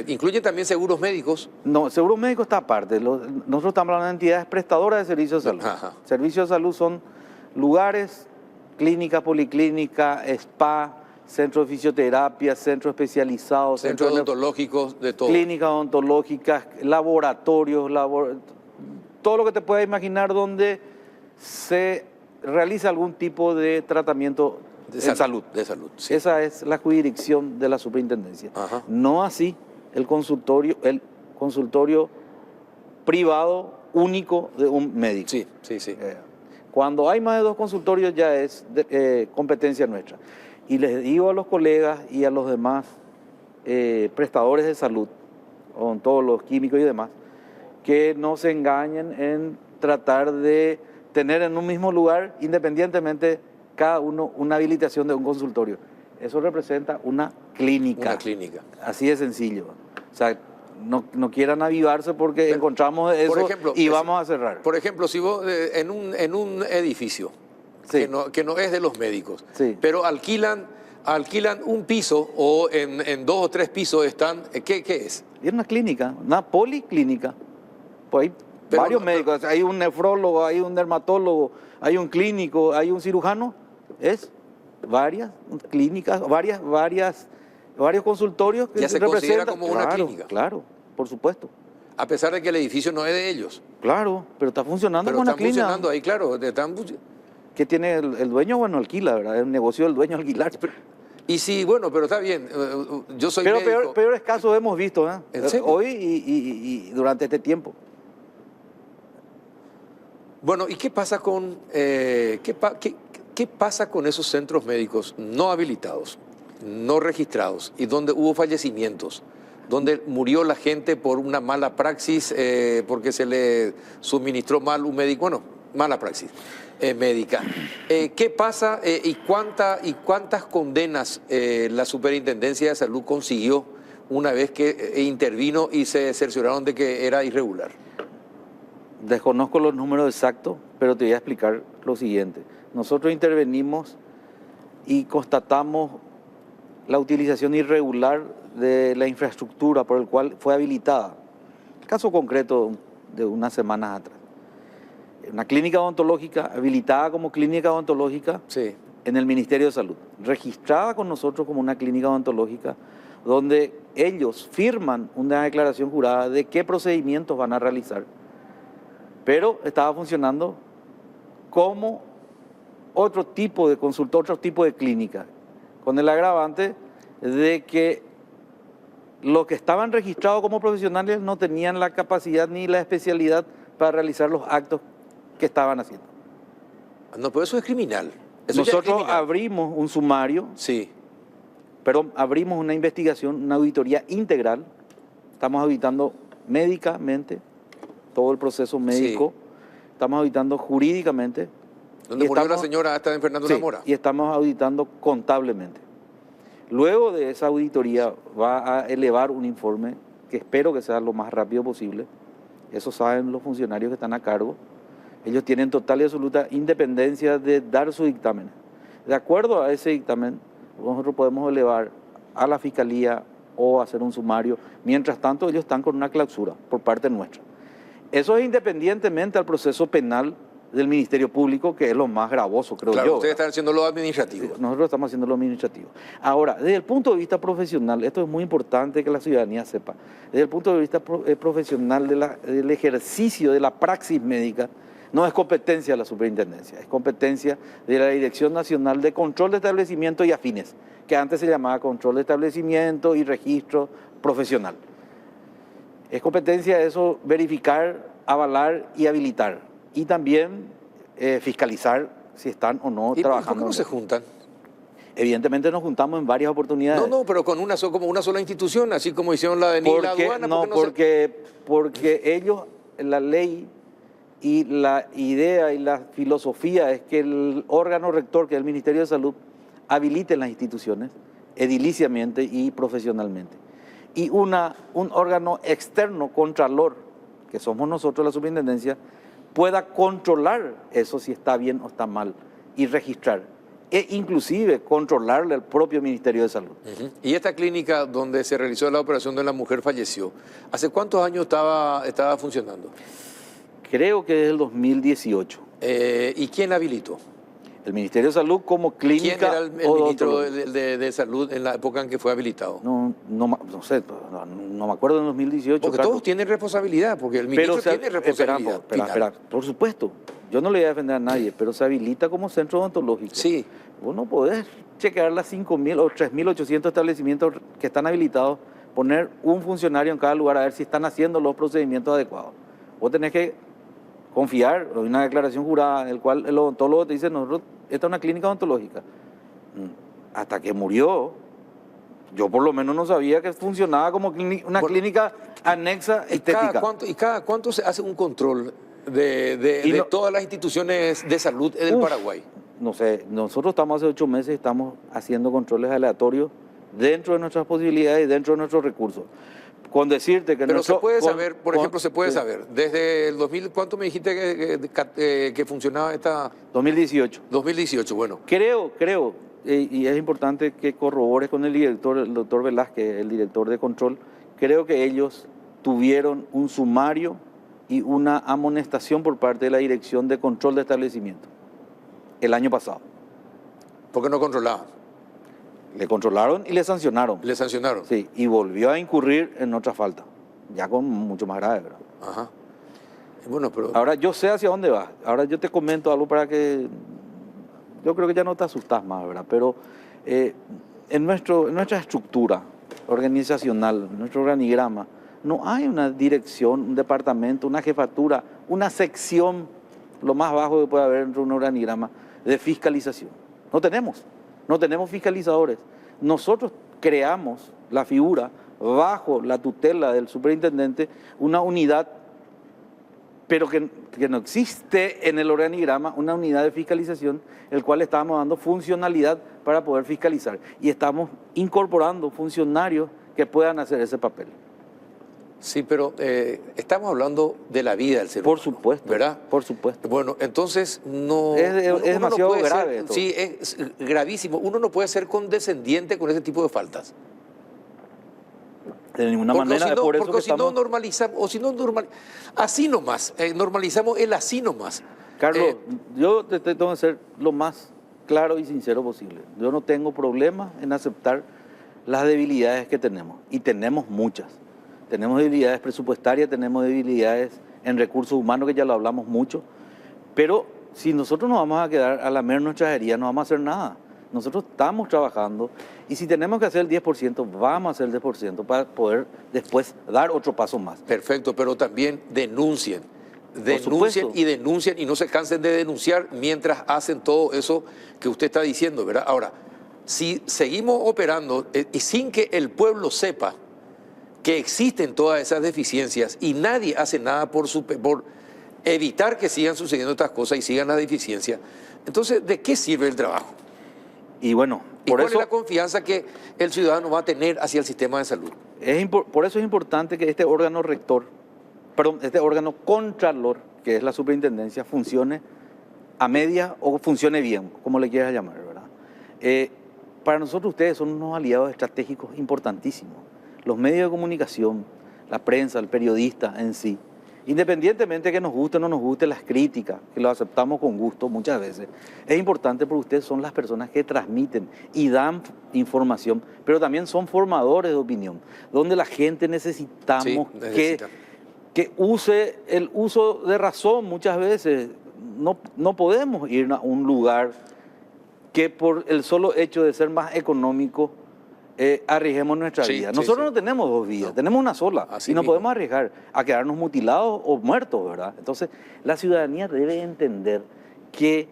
¿Incluyen también seguros médicos? No, seguro médico está aparte. Nosotros estamos hablando de entidades prestadoras de servicios de salud. Ajá. Servicios de salud son lugares, clínica, policlínica, spa, centro de fisioterapia, centro especializado, Centros odontológicos, de todo. clínicas odontológicas, laboratorios, todo lo que te puedas imaginar donde se realiza algún tipo de tratamiento en salud. De salud, sí. Esa es la jurisdicción de la superintendencia. Ajá. No así el consultorio privado único de un médico. Sí, sí, sí. Cuando hay más de 2 consultorios ya es competencia nuestra. Y les digo a los colegas y a los demás prestadores de salud, odontólogos, químicos y demás, que no se engañen en tratar de tener en un mismo lugar, independientemente, cada uno una habilitación de un consultorio. Eso representa una clínica. Una clínica. Así de sencillo. O sea, no quieran avivarse porque encontramos eso, por ejemplo, y vamos a cerrar. Por ejemplo, si vos en un edificio Sí. que no es de los médicos, Sí. pero alquilan un piso o en 2 o 3 pisos están, ¿qué es? Es una clínica, una policlínica. Pues hay Pero varios no- médicos, hay un nefrólogo, hay un dermatólogo, hay un clínico, hay un cirujano. Es varias clínicas, varios consultorios que Ya se considera representan. como una Claro, clínica. Claro, por supuesto. A pesar de que el edificio no es de ellos. Claro, pero está funcionando Pero como una están clínica. funcionando ahí, claro. ¿Qué tiene el dueño? Bueno, alquila, ¿verdad? Es un negocio del dueño alquilar. Y sí, bueno, pero está bien. Yo soy Pero médico. peores casos hemos visto, ¿eh? ¿En serio? Hoy y durante este tiempo. Bueno, ¿y qué pasa con qué pasa con esos centros médicos no habilitados, no registrados y donde hubo fallecimientos, donde murió la gente por una mala praxis, porque se le suministró mal un médico? Bueno, mala praxis médica. ¿Qué pasa y cuántas condenas la Superintendencia de Salud consiguió una vez que intervino y se cercioraron de que era irregular? Desconozco los números exactos, pero te voy a explicar lo siguiente. Nosotros intervenimos y constatamos la utilización irregular de la infraestructura por el cual fue habilitada. El caso concreto de unas semanas atrás. Una clínica odontológica habilitada como clínica odontológica Sí. en el Ministerio de Salud, registrada con nosotros como una clínica odontológica, donde ellos firman una declaración jurada de qué procedimientos van a realizar. Pero estaba funcionando como otro tipo de consultorio, otro tipo de clínica, con el agravante de que los que estaban registrados como profesionales no tenían la capacidad ni la especialidad para realizar los actos que estaban haciendo. No, pero eso es criminal. Eso ya es Nosotros criminal. abrimos un sumario, Sí. pero abrimos una investigación, una auditoría integral. Estamos auditando médicamente todo el proceso médico, estamos auditando jurídicamente. Donde y murió la estamos- señora hasta en Fernando Sí, Zamora. y estamos auditando contablemente. Luego de esa auditoría va a elevar un informe que espero que sea lo más rápido posible. Eso saben los funcionarios que están a cargo. Ellos tienen total y absoluta independencia de dar su dictamen. De acuerdo a ese dictamen, nosotros podemos elevar a la Fiscalía o hacer un sumario. Mientras tanto, ellos están con una clausura por parte nuestra. Eso es independientemente al proceso penal del Ministerio Público, que es lo más gravoso, creo Claro, yo. ustedes ¿verdad? están haciendo lo administrativo. Nosotros estamos haciendo lo administrativo. Ahora, desde el punto de vista profesional, esto es muy importante que la ciudadanía sepa, desde el punto de vista profesional del ejercicio de la praxis médica, no es competencia de la superintendencia, es competencia de la Dirección Nacional de Control de Establecimientos y Afines, que antes se llamaba Control de Establecimiento y Registro Profesional. Es competencia de eso verificar, avalar y habilitar. Y también fiscalizar si están o no ¿Y por trabajando. qué no se juntan? Evidentemente nos juntamos en varias oportunidades. No, pero con como una sola institución, así como hicieron la de NIL, la aduana. No, ¿por qué porque ellos, la ley y la idea y la filosofía es que el órgano rector, que es el Ministerio de Salud, habilite las instituciones ediliciamente y profesionalmente. Y un órgano externo, contralor, que somos nosotros la superintendencia, pueda controlar eso si está bien o está mal y registrar. E inclusive controlarle al propio Ministerio de Salud. Ujú. Y esta clínica donde se realizó la operación de la mujer falleció, ¿hace cuántos años estaba funcionando? Creo que es el 2018. ¿Y quién la habilitó? El Ministerio de Salud como clínica. ¿Quién era el ministro odontológica. de Salud en la época en que fue habilitado? No sé, no me acuerdo en 2018. Porque Carlos. todos tienen responsabilidad, porque el ministro tiene responsabilidad. Espera, por supuesto. Yo no le voy a defender a nadie, pero se habilita como centro odontológico. Sí. Vos no podés chequear las 5.000 o 3.800 establecimientos que están habilitados, poner un funcionario en cada lugar a ver si están haciendo los procedimientos adecuados. Vos tenés que confiar en una declaración jurada en el cual el odontólogo te dice, nosotros, esta es una clínica odontológica. Hasta que murió, yo por lo menos no sabía que funcionaba como una clínica anexa estética. ¿Y cada cuánto se hace un control de todas las instituciones de salud del Paraguay. No sé, nosotros estamos hace 8 meses, estamos haciendo controles aleatorios dentro de nuestras posibilidades y dentro de nuestros recursos. Con decirte que pero se puede saber, por ejemplo, se puede saber, desde el 2000, ¿cuánto me dijiste que funcionaba esta? 2018. 2018, bueno. Creo, y es importante que corrobores con el director, el doctor Velázquez, el director de control, creo que ellos tuvieron un sumario y una amonestación por parte de la Dirección de Control de Establecimiento el año pasado. ¿Por qué no controlaban? Le controlaron y le sancionaron. ¿Le sancionaron? Sí, y volvió a incurrir en otra falta, ya con mucho más grave, ¿verdad? Ajá. Bueno, pero... Ahora yo sé hacia dónde vas. Ahora yo te comento algo para que... Yo creo que ya no te asustas más, ¿verdad? Pero en nuestra estructura organizacional, en nuestro organigrama, no hay una dirección, un departamento, una jefatura, una sección, lo más bajo que puede haber dentro de un organigrama, de fiscalización. No tenemos fiscalizadores. Nosotros creamos la figura bajo la tutela del superintendente, una unidad, pero que no existe en el organigrama, una unidad de fiscalización, el cual estamos dando funcionalidad para poder fiscalizar. Y estamos incorporando funcionarios que puedan hacer ese papel. Sí, pero estamos hablando de la vida del ser humano. Por supuesto, ¿verdad? Por supuesto. Bueno, entonces no... Es demasiado grave. Sí, es gravísimo. Uno no puede ser condescendiente con ese tipo de faltas. De ninguna manera, si no, por eso porque que si no normalizamos, así nomás, normalizamos el así nomás. Carlos, yo te tengo que ser lo más claro y sincero posible. Yo no tengo problema en aceptar las debilidades que tenemos, y tenemos muchas. Tenemos debilidades presupuestarias, tenemos debilidades en recursos humanos, que ya lo hablamos mucho, pero si nosotros nos vamos a quedar a lamer nuestras heridas, no vamos a hacer nada. Nosotros estamos trabajando, y si tenemos que hacer el 10%, vamos a hacer el 10% para poder después dar otro paso más. Perfecto, pero también denuncien y no se cansen de denunciar mientras hacen todo eso que usted está diciendo, ¿verdad? Ahora, si seguimos operando y sin que el pueblo sepa que existen todas esas deficiencias y nadie hace nada por evitar que sigan sucediendo estas cosas y sigan las deficiencias, entonces, ¿de qué sirve el trabajo? Y bueno, ¿cuál es la confianza que el ciudadano va a tener hacia el sistema de salud? Por eso es importante que este órgano este órgano contralor, que es la superintendencia, funcione a media o funcione bien, como le quieras llamar, ¿verdad? Para nosotros ustedes son unos aliados estratégicos importantísimos. Los medios de comunicación, la prensa, el periodista en sí, independientemente que nos guste o no nos guste las críticas, que lo aceptamos con gusto muchas veces, es importante porque ustedes son las personas que transmiten y dan información, pero también son formadores de opinión, donde la gente necesitamos que use el uso de razón muchas veces. No podemos ir a un lugar que por el solo hecho de ser más económico arriesguemos nuestra vida. Nosotros no tenemos 2 vidas, tenemos una sola. Así y no mismo podemos arriesgar a quedarnos mutilados o muertos, ¿verdad? Entonces, la ciudadanía debe entender que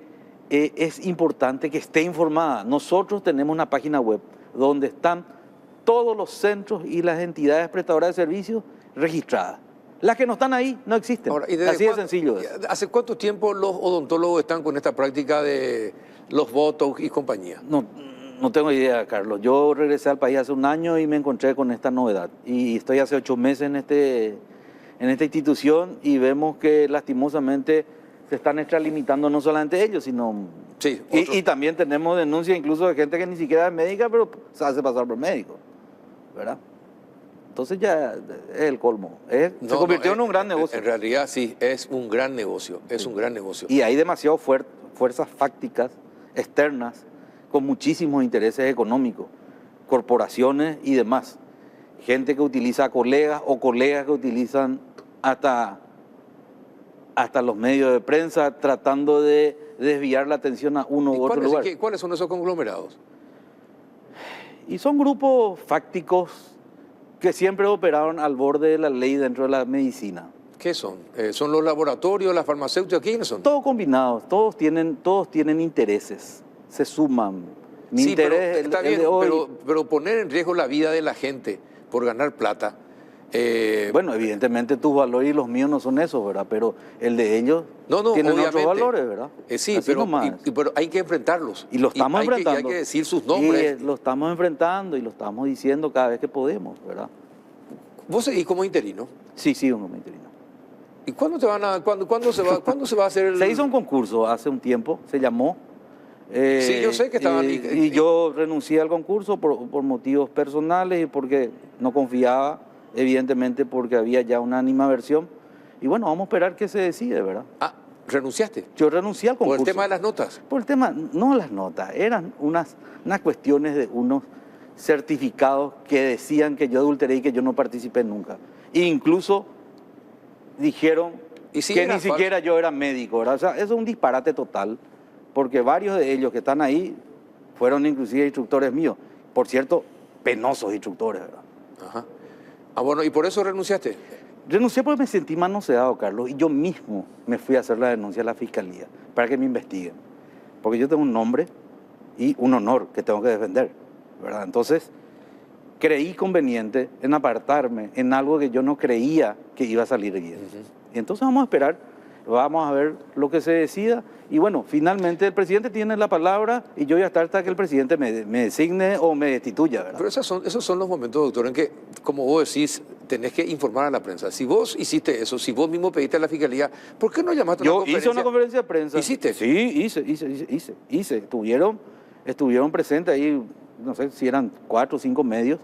es importante que esté informada. Nosotros tenemos una página web donde están todos los centros y las entidades prestadoras de servicios registradas. Las que no están ahí no existen. Ahora, así de sencillo es. ¿Hace cuánto tiempo los odontólogos están con esta práctica de los Botox y compañía? No tengo idea, Carlos. Yo regresé al país hace 1 año y me encontré con esta novedad. Y estoy hace 8 meses en esta institución, y vemos que lastimosamente se están extralimitando no solamente ellos, sino... Sí, y también tenemos denuncias incluso de gente que ni siquiera es médica, pero se hace pasar por médico, ¿verdad? Entonces ya es el colmo. Se convirtió en un gran negocio. En realidad sí, es un gran negocio, es un gran negocio. Y hay demasiadas fuerzas fácticas externas con muchísimos intereses económicos, corporaciones y demás. Gente que utiliza a colegas o colegas que utilizan hasta los medios de prensa tratando de desviar la atención a uno u otro lugar. ¿Cuáles son esos conglomerados? Y son grupos fácticos que siempre operaron al borde de la ley dentro de la medicina. ¿Qué son? ¿Son los laboratorios, las farmacéuticas? ¿Quiénes son? Todos combinados, todos tienen intereses, se suman. Mi sí, interés pero está bien, pero poner en riesgo la vida de la gente por ganar plata Bueno, evidentemente tus valores y los míos no son esos, ¿verdad? Pero el de ellos tienen otros valores, ¿verdad? Sí, pero hay que enfrentarlos. Y lo estamos enfrentando. Y hay que decir sus nombres. Y lo estamos enfrentando y lo estamos diciendo cada vez que podemos, ¿verdad? ¿Vos seguís como interino? Sí, sigo como interino. ¿Y cuándo se va a hacer el...? Se hizo un concurso hace un tiempo, se llamó. Sí, yo sé que estaban... Y yo renuncié al concurso por motivos personales y porque no confiaba, evidentemente porque había ya una animaversión. Y bueno, vamos a esperar que se decide, ¿verdad? Ah, ¿renunciaste? Yo renuncié al concurso. ¿Por el tema de las notas? Por el tema, no las notas, eran unas cuestiones de unos certificados que decían que yo adulteré y que yo no participé nunca. E incluso dijeron que ni siquiera yo era médico, ¿verdad? O sea, eso es un disparate total, porque varios de ellos que están ahí fueron inclusive instructores míos. Por cierto, penosos instructores, ¿verdad? Ajá. Ah, bueno, ¿y por eso renunciaste? Renuncié porque me sentí manoseado, Carlos, y yo mismo me fui a hacer la denuncia a la fiscalía para que me investiguen. Porque yo tengo un nombre y un honor que tengo que defender, ¿verdad? Entonces, creí conveniente en apartarme en algo que yo no creía que iba a salir bien. Y entonces vamos a esperar, vamos a ver lo que se decida. Y bueno, finalmente el presidente tiene la palabra y yo voy a estar hasta que el presidente me designe o me destituya, ¿verdad? Pero esos son los momentos, doctor, en que, como vos decís, tenés que informar a la prensa. Si vos hiciste eso, si vos mismo pediste a la fiscalía, ¿por qué no llamaste a una conferencia? Yo hice una conferencia de prensa. ¿Hiciste? Sí, hice. Estuvieron presentes ahí, no sé si eran 4 o 5 medios,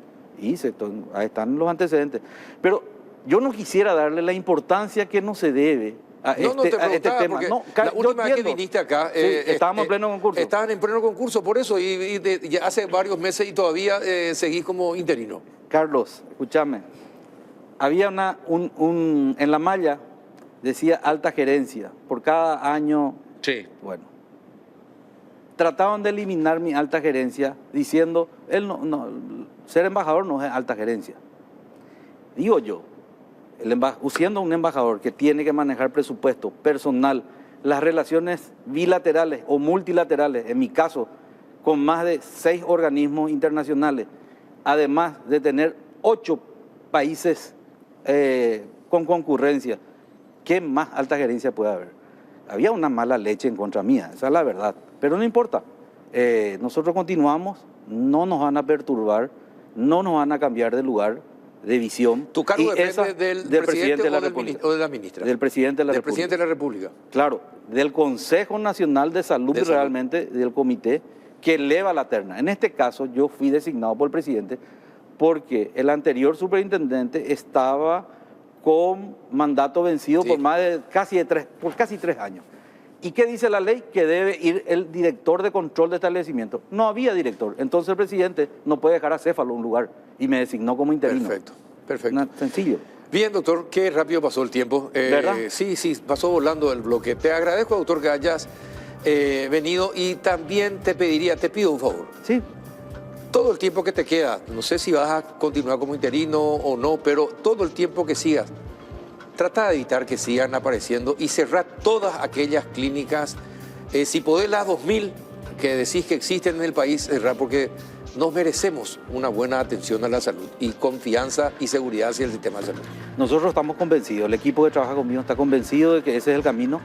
ahí están los antecedentes. Pero yo no quisiera darle la importancia que no se debe a este tema. No, la última vez que viniste acá... estábamos en pleno concurso. Estaban en pleno concurso, por eso, y ya hace varios meses y todavía seguís como interino. Carlos, escúchame. Había en la malla, decía alta gerencia, por cada año... Sí. Bueno. Trataban de eliminar mi alta gerencia diciendo, ser embajador no es alta gerencia. Digo yo, siendo un embajador que tiene que manejar presupuesto personal, las relaciones bilaterales o multilaterales, en mi caso, con más de 6 organismos internacionales, además de tener 8 países con concurrencia, ¿qué más alta gerencia puede haber? Había una mala leche en contra mía, esa es la verdad. Pero no importa, nosotros continuamos, no nos van a perturbar, no nos van a cambiar de lugar, de visión. ¿Tu cargo depende del presidente o de la ministra? Del presidente de la República. Del presidente de la República. Claro, del Consejo Nacional de Salud, realmente, del comité que eleva la terna. En este caso, yo fui designado por el presidente porque el anterior superintendente estaba con mandato vencido por casi 3 años. ¿Y qué dice la ley? Que debe ir el director de control de establecimiento. No había director, entonces el presidente no puede dejar a Céfalo un lugar y me designó como interino. Perfecto. Sencillo. Bien, doctor, qué rápido pasó el tiempo. ¿Verdad? Sí, pasó volando el bloque. Te agradezco, doctor, que hayas venido y también te pido un favor. Sí. Todo el tiempo que te queda, no sé si vas a continuar como interino o no, pero todo el tiempo que sigas, trata de evitar que sigan apareciendo y cerrar todas aquellas clínicas, si podés las 2000 que decís que existen en el país, cerrar, porque nos merecemos una buena atención a la salud y confianza y seguridad hacia el sistema de salud. Nosotros estamos convencidos, el equipo que trabaja conmigo está convencido de que ese es el camino.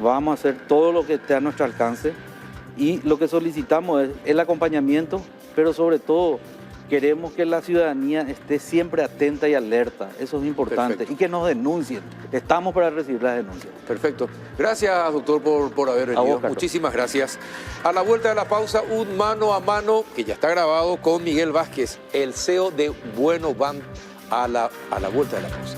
Vamos a hacer todo lo que esté a nuestro alcance y lo que solicitamos es el acompañamiento, pero sobre todo queremos que la ciudadanía esté siempre atenta y alerta, eso es importante. Perfecto. Y que nos denuncien, estamos para recibir las denuncias. Perfecto. Gracias, doctor, por haber venido. Muchísimas gracias. A la vuelta de la pausa, un mano a mano que ya está grabado con Miguel Vázquez, el CEO de Bueno Van, a la vuelta de la pausa.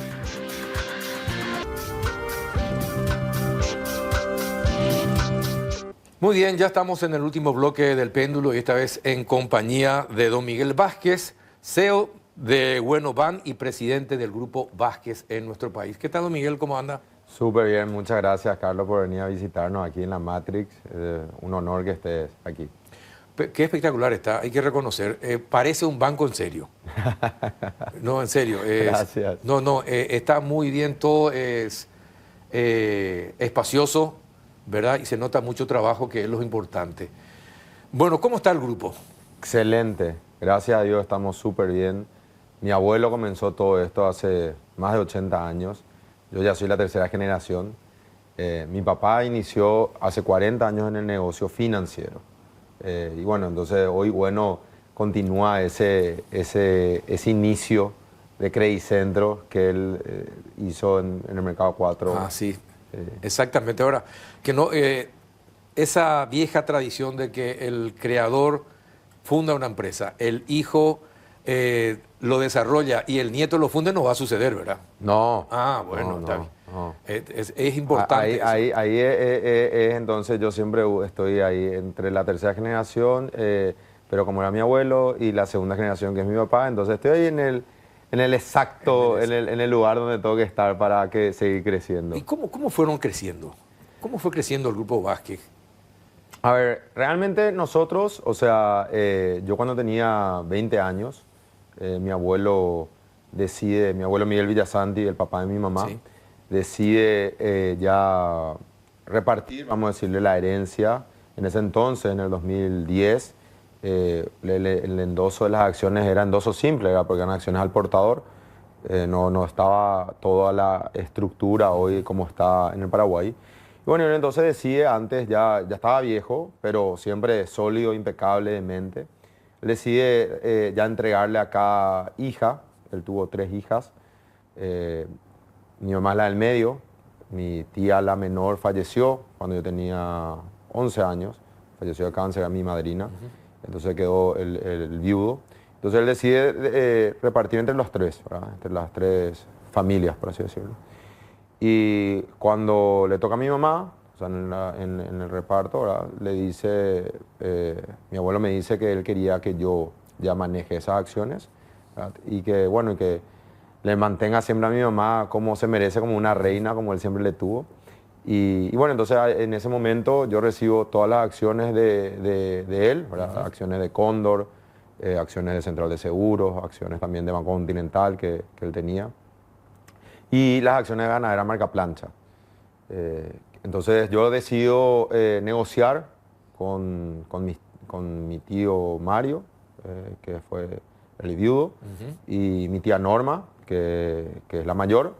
Muy bien, ya estamos en el último bloque del péndulo y esta vez en compañía de don Miguel Vázquez, CEO de Bueno Van y presidente del grupo Vázquez en nuestro país. ¿Qué tal, don Miguel? ¿Cómo anda? Súper bien, muchas gracias, Carlos, por venir a visitarnos aquí en la Matrix. Un honor que estés aquí. Qué espectacular está, hay que reconocer. Parece un banco en serio. No, en serio. Gracias. Está muy bien, todo es espacioso, ¿verdad? Y se nota mucho trabajo, que es lo importante. Bueno, ¿cómo está el grupo? Excelente. Gracias a Dios estamos súper bien. Mi abuelo comenzó todo esto hace más de 80 años. Yo ya soy la tercera generación. Mi papá inició hace 40 años en el negocio financiero. Y bueno, entonces hoy, bueno, continúa ese inicio de Credit Centro que él hizo en el Mercado 4. Ah, sí, exactamente. Ahora, que no, esa vieja tradición de que el creador funda una empresa, el hijo lo desarrolla y el nieto lo funde, no va a suceder, ¿verdad? No. Ah, bueno, no, está no, bien. no. Es importante eso. Ahí entonces yo siempre estoy ahí entre la tercera generación, pero como era mi abuelo, y la segunda generación que es mi papá, entonces estoy ahí en el exacto, en el lugar donde tengo que estar para seguir creciendo. ¿Y cómo fueron creciendo? ¿Cómo fue creciendo el Grupo Vázquez? A ver, realmente nosotros, o sea, yo cuando tenía 20 años, mi abuelo Miguel Villasanti, el papá de mi mamá, Sí. decide ya repartir, vamos a decirle, la herencia. En ese entonces, en el 2010, el endoso de las acciones era endoso simple, ¿verdad? Porque eran acciones al portador. No estaba toda la estructura hoy como está en el Paraguay. Y bueno, él entonces decide, antes ya estaba viejo, pero siempre sólido, impecable de mente. Él decide ya entregarle a cada hija. Él tuvo 3 hijas. Mi mamá es la del medio. Mi tía, la menor, falleció cuando yo tenía 11 años. Falleció de cáncer, a mi madrina. Entonces quedó el viudo. Entonces él decide repartir entre los 3, ¿verdad? Entre las 3 familias, por así decirlo. Y cuando le toca a mi mamá, o sea, en el reparto, ¿verdad? Le dice, mi abuelo me dice que él quería que yo ya maneje esas acciones, ¿verdad? Y que, bueno, y que le mantenga siempre a mi mamá como se merece, como una reina, como él siempre le tuvo. Y bueno, entonces en ese momento yo recibo todas las acciones de él, ¿verdad? Acciones de Cóndor, acciones de Central de Seguros, acciones también de Banco Continental que él tenía. Y las acciones de Ganadera Marca Plancha. Entonces yo decido negociar con mi tío Mario, que fue el viudo, y mi tía Norma, que es la mayor,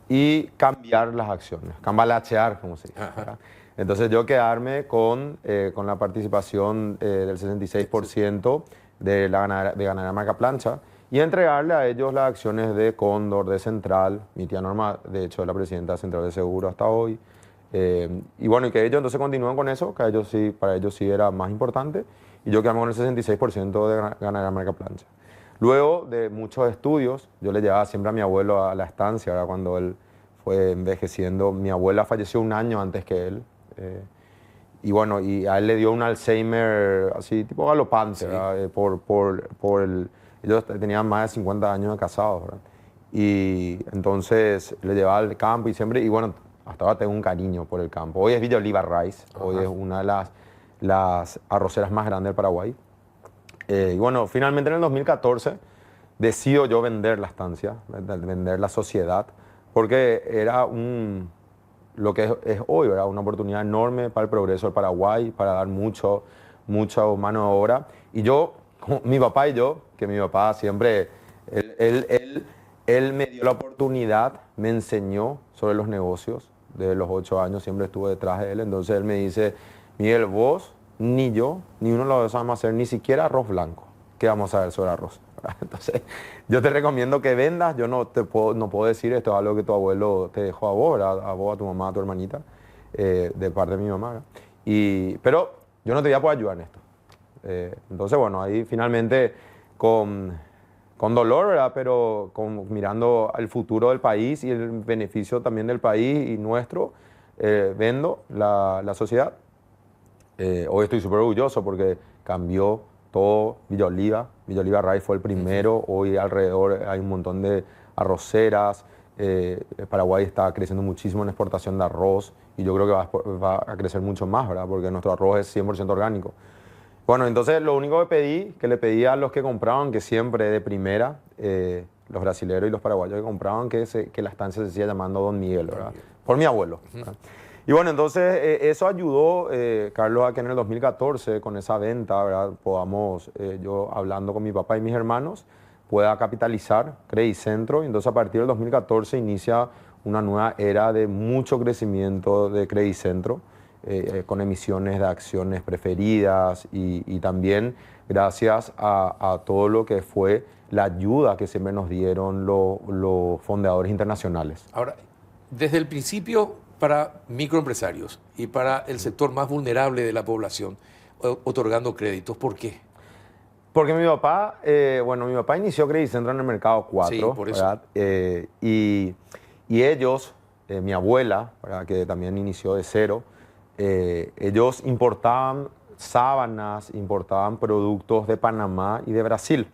y cambiar las acciones, cambalachear, como se dice. ¿Verdad? Entonces yo quedarme con la participación del 66% de Ganadera Marca Plancha, y entregarle a ellos las acciones de Cóndor, de Central. Mi tía Norma, de hecho, es la presidenta de Central de Seguro hasta hoy. Y bueno, y que ellos entonces continúen con eso, que para ellos sí era más importante. Y yo quedamos con el 66% de Ganadera Marca Plancha. Luego de muchos estudios, yo le llevaba siempre a mi abuelo a la estancia, ¿verdad? Cuando él fue envejeciendo. Mi abuela falleció un año antes que él. Y bueno, y a él le dio un Alzheimer así, tipo galopante, ¿verdad? Ellos tenían más de 50 años de casados, ¿verdad? Y entonces le llevaba al campo y siempre, y bueno, hasta ahora tengo un cariño por el campo. Hoy es Villa Oliva Rice, hoy es una de las arroceras más grandes del Paraguay. Y bueno, finalmente en el 2014 decido yo vender la estancia, vender la sociedad, porque era lo que es hoy, ¿verdad? Una oportunidad enorme para el progreso del Paraguay, para dar mucha mano de obra. Y yo, mi papá y yo, que mi papá siempre, él me dio la oportunidad, me enseñó sobre los negocios. Desde los 8 años siempre estuve detrás de él. Entonces él me dice, Miguel, vos, ni yo, ni uno lo sabemos hacer, ni siquiera arroz blanco. ¿Qué vamos a ver sobre arroz? Entonces, yo te recomiendo que vendas. Yo no puedo decir esto, es algo que tu abuelo te dejó a vos, ¿verdad? A vos, a tu mamá, a tu hermanita, de parte de mi mamá, ¿verdad? Pero yo no te voy a poder ayudar en esto. Entonces, bueno, ahí finalmente con dolor, ¿verdad? Pero mirando al futuro del país y el beneficio también del país y nuestro, vendo la sociedad. Hoy estoy súper orgulloso porque cambió todo Villa Oliva. Villa Oliva Rice fue el primero. Hoy alrededor hay un montón de arroceras. Paraguay está creciendo muchísimo en exportación de arroz y yo creo que va a crecer mucho más, ¿verdad? Porque nuestro arroz es 100% orgánico. Bueno, entonces lo único que le pedí a los que compraban, que siempre de primera, los brasileños y los paraguayos que compraban, que la estancia se siga llamando Don Miguel, ¿verdad? Por mi abuelo, ¿verdad? Y bueno, entonces eso ayudó, Carlos, a que en el 2014, con esa venta, ¿verdad? Podamos, yo hablando con mi papá y mis hermanos, pueda capitalizar Credicentro. Entonces, a partir del 2014 inicia una nueva era de mucho crecimiento de Credicentro, con emisiones de acciones preferidas y también gracias a todo lo que fue la ayuda que siempre nos dieron los fondeadores internacionales. Ahora, desde el principio, para microempresarios y para el sector más vulnerable de la población, otorgando créditos, ¿por qué? Porque mi papá, mi papá inició Credicentro en el mercado 4, sí, por eso. ¿verdad? Y ellos, mi abuela, ¿verdad? Que también inició de cero, ellos importaban sábanas, importaban productos de Panamá y de Brasil.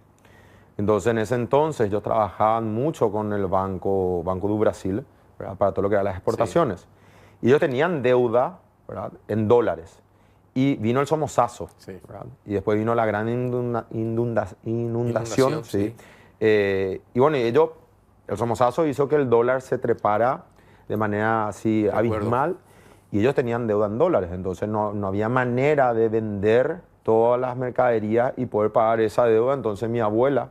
Entonces, en ese entonces, ellos trabajaban mucho con el Banco do Brasil, ¿verdad? Para todo lo que eran las exportaciones. Sí. Y ellos tenían deuda, ¿verdad? En dólares. Y vino el Somozazo, sí. Y después vino la gran inundación. Sí. Y bueno, el Somozazo hizo que el dólar se trepara de manera así abismal. Y ellos tenían deuda en dólares. Entonces no había manera de vender todas las mercaderías y poder pagar esa deuda. Entonces mi abuela,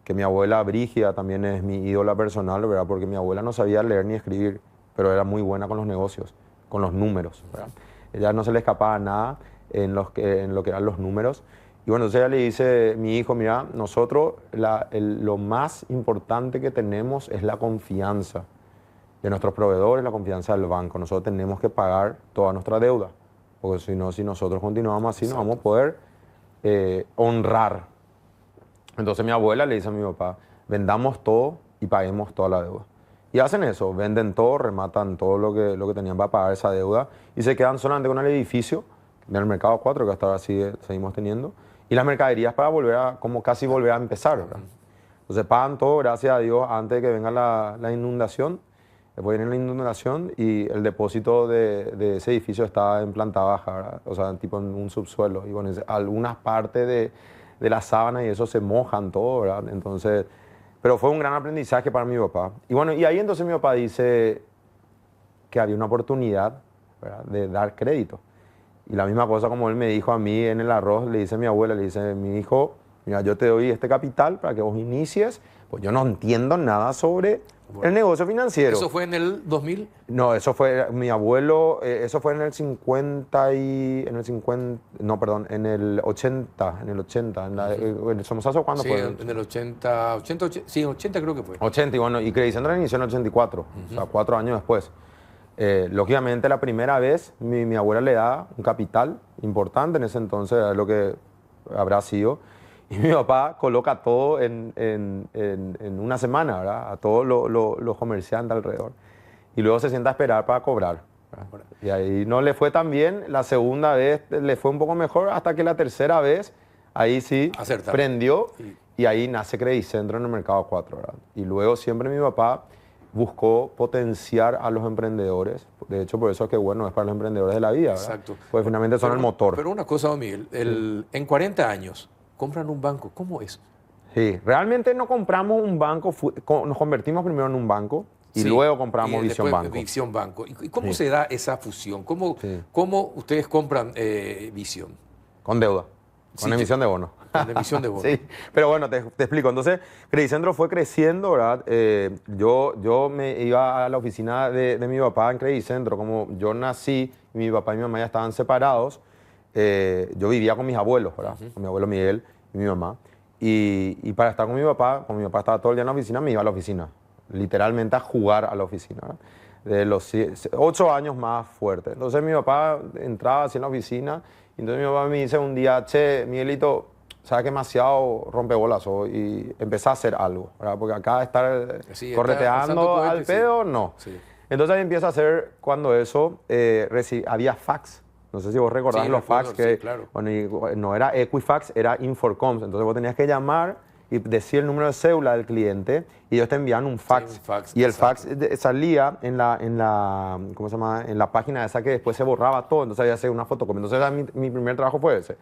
que mi abuela Brígida también es mi ídola personal, ¿verdad? Porque mi abuela no sabía leer ni escribir, pero era muy buena con los negocios, con los números, ¿verdad? Ella no se le escapaba nada en lo que eran los números. Y bueno, entonces ella le dice, mi hijo, mira, nosotros lo más importante que tenemos es la confianza de nuestros proveedores, la confianza del banco. Nosotros tenemos que pagar toda nuestra deuda, porque si no, si nosotros continuamos así, no vamos a poder honrar. Entonces mi abuela le dice a mi papá, vendamos todo y paguemos toda la deuda. Y hacen eso, venden todo, rematan todo lo que tenían para pagar esa deuda y se quedan solamente con el edificio del Mercado 4, que hasta ahora seguimos teniendo, y las mercaderías para casi volver a empezar, ¿verdad? Entonces pagan todo, gracias a Dios, antes de que venga la inundación. Después viene la inundación y el depósito de ese edificio está en planta baja, ¿verdad? O sea, tipo en un subsuelo. Y bueno, algunas partes de la sábana y eso se mojan todo, ¿verdad? Entonces, pero fue un gran aprendizaje para mi papá. Y bueno, y ahí entonces mi papá dice que había una oportunidad, ¿verdad? De dar crédito. Y la misma cosa como él me dijo a mí en el arroz, le dice a mi abuela, le dice, mi hijo, mira, yo te doy este capital para que vos inicies, pues yo no entiendo nada sobre el negocio financiero. ¿Eso fue en el 2000? No, eso fue mi abuelo, eso fue en el 50 no, perdón, en el 80, ¿el Somozazo cuándo fue? En el 80, sí, 80 creo que fue. 80, y bueno, y Credicentro inició en el 84, o sea, 4 años después. Lógicamente, la primera vez mi abuela le da un capital importante, en ese entonces era lo que habrá sido. Y mi papá coloca todo en una semana, ¿verdad? A todos los comerciantes alrededor. Y luego se sienta a esperar para cobrar, ¿verdad? Y ahí no le fue tan bien. La segunda vez le fue un poco mejor, hasta que la tercera vez, ahí sí prendió. Y ahí nace Credicentro en el Mercado 4, ¿verdad? Y luego siempre mi papá buscó potenciar a los emprendedores. De hecho, por eso es que bueno, es para los emprendedores de la vida, ¿verdad? Exacto. Porque finalmente son el motor. Pero una cosa, don Miguel, en 40 años... compran un banco, ¿cómo es? Sí, realmente no compramos un banco, nos convertimos primero en un banco y luego compramos Visión Banco. Visión Banco. ¿Y cómo se da esa fusión? ¿Cómo ustedes compran Visión? Con deuda, con emisión de bonos. Con emisión de bonos. Sí, pero bueno, te explico. Entonces, Credicentro fue creciendo, ¿verdad? Yo me iba a la oficina de mi papá en Credicentro. Como yo nací, mi papá y mi mamá ya estaban separados. Yo vivía con mis abuelos, ¿verdad? Con mi abuelo Miguel y mi mamá. Y para estar con mi papá estaba todo el día en la oficina, me iba a la oficina. Literalmente a jugar a la oficina, ¿verdad? De los 8 años más fuerte. Entonces mi papá entraba así en la oficina y entonces mi papá me dice un día, che, Miguelito, ¿sabes que demasiado rompebolas hoy? Y empecé a hacer algo, ¿verdad? Porque acá estar correteando al pedo, no. Sí. Entonces ahí empieza a hacer cuando eso, había fax. No sé si vos recordás los fax que claro. Bueno, no era Equifax, era Inforcoms. Entonces vos tenías que llamar y decir el número de cédula del cliente y ellos te envían un fax. Sí, un fax y el fax salía en la página esa que después se borraba todo. Entonces había que hacer una fotocopia. Entonces mi primer trabajo fue ese.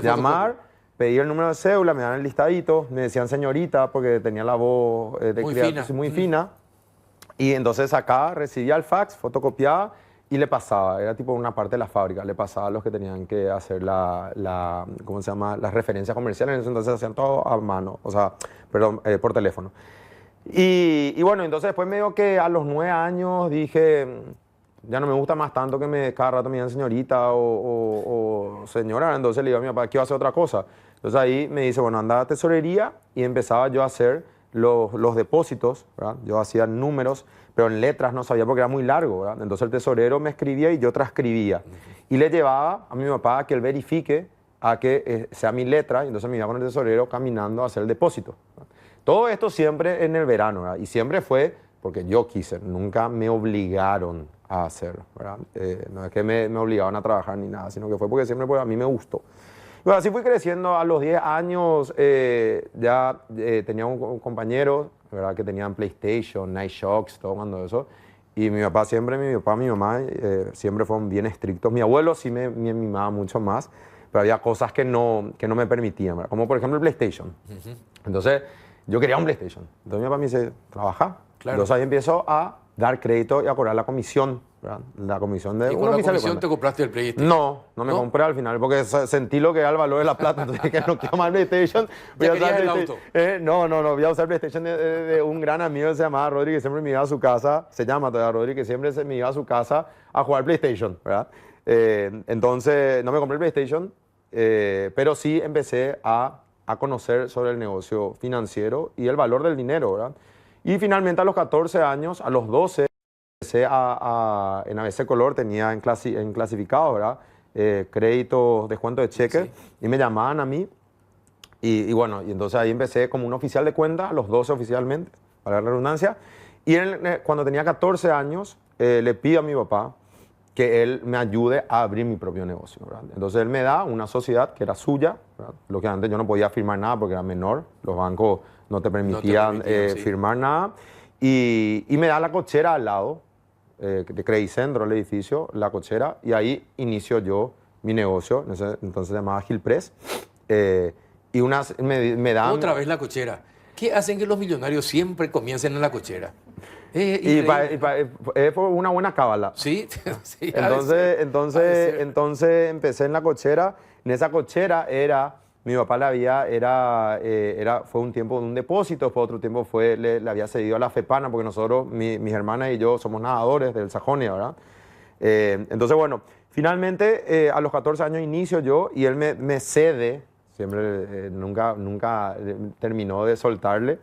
Llamar, pedir el número de cédula, me dan el listadito, me decían señorita porque tenía la voz muy fina. Y entonces acá recibía el fax, fotocopiaba y le pasaba, era tipo una parte de la fábrica, le pasaba a los que tenían que hacer ¿cómo se llama? Las referencias comerciales, en ese entonces hacían todo a mano, o sea, perdón, por teléfono. Y bueno, entonces después medio que a los 9 años dije, ya no me gusta más tanto que cada rato me digan señorita o señora, entonces le digo a mi papá, quiero hacer otra cosa. Entonces ahí me dice, bueno, anda a tesorería, y empezaba yo a hacer los depósitos, ¿verdad? Yo hacía números, pero en letras no sabía porque era muy largo, ¿verdad? Entonces el tesorero me escribía y yo transcribía. Y le llevaba a mi papá a que él verifique a que sea mi letra, y entonces me iba con el tesorero caminando a hacer el depósito, ¿verdad? Todo esto siempre en el verano, ¿verdad? Y siempre fue porque yo quise, nunca me obligaron a hacerlo, ¿verdad? No es que me obligaban a trabajar ni nada, sino que fue porque siempre a mí me gustó. Bueno, así fui creciendo. A los 10 años ya tenía un compañero, ¿verdad? Que tenían PlayStation, Night Shocks, todo cuando eso. Y mi papá, mi mamá siempre fueron bien estrictos. Mi abuelo sí me mimaba mucho más, pero había cosas que no me permitían, ¿verdad? Como por ejemplo el PlayStation. Entonces yo quería un PlayStation. Entonces mi papá me dice, trabaja. Claro. Entonces ahí empiezo a dar crédito y a cobrar la comisión, ¿verdad? La comisión de... ¿Y con la comisión te compraste el PlayStation? No me compré al final porque sentí lo que era el valor de la plata. Entonces dije, no quiero más PlayStation. ¿Ya querías el auto? No, voy a usar PlayStation de un gran amigo que se llamaba Rodri, que siempre me iba a su casa, se llama todavía Rodri, que siempre me iba a su casa a jugar PlayStation, ¿verdad? Entonces no me compré el PlayStation, pero sí empecé a conocer sobre el negocio financiero y el valor del dinero, ¿verdad? Y finalmente a los 14 años, a los 12, empecé en ABC Color, tenía en clasificado, ¿verdad? Créditos, descuento de cheque, sí. Y me llamaban a mí. Y bueno, y entonces ahí empecé como un oficial de cuenta, a los 12 oficialmente, para la redundancia. Y cuando tenía 14 años, le pido a mi papá que él me ayude a abrir mi propio negocio, ¿verdad? Entonces él me da una sociedad que era suya, ¿verdad? Lo que antes yo no podía firmar nada porque era menor, los bancos no te permitían sí. Firmar nada. Y me da la cochera al lado, de Credit Centro, el edificio, la cochera, y ahí inicio yo mi negocio, entonces se llamaba Gilpress. Y me dan... Otra vez la cochera. ¿Qué hacen que los millonarios siempre comiencen en la cochera? Fue una buena cábala. Sí, sí. Entonces empecé en la cochera. En esa cochera mi papá fue un tiempo de un depósito, después otro tiempo le había cedido a la FEPANA, porque nosotros, mis hermanas y yo, somos nadadores del Sajonia, ¿verdad? Entonces, bueno, finalmente a los 14 años inicio yo y él me cede, siempre nunca terminó de soltarle,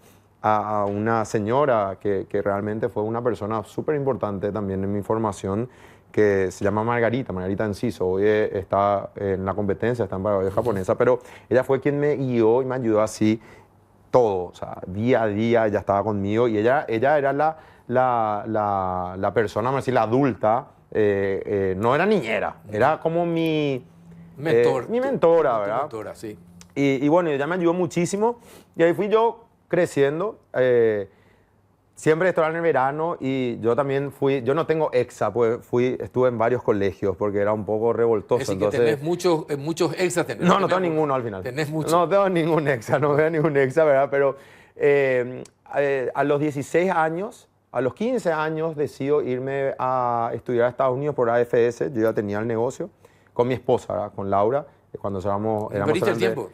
a una señora que realmente fue una persona súper importante también en mi formación, que se llama Margarita Enciso. Hoy está en la competencia, está en Paraguay japonesa, pero ella fue quien me guió y me ayudó así todo, o sea, día a día ella estaba conmigo y ella era la persona, vamos a decir, la adulta, no era niñera, era como mi mentora, ¿verdad? Mentora, sí. Y bueno, ella me ayudó muchísimo y ahí fui yo creciendo. Siempre estuve en el verano y yo también yo no tengo EXA, pues estuve en varios colegios porque era un poco revoltoso. Es decir, entonces, que tenés muchos EXA. No tengo ninguno al final. Tenés muchos. No tengo ningún EXA, ¿verdad? Pero a los 16 años, a los 15 años decido irme a estudiar a Estados Unidos por AFS. Yo ya tenía el negocio con mi esposa, ¿verdad? Con Laura, cuando éramos ¿Perdiste el tiempo?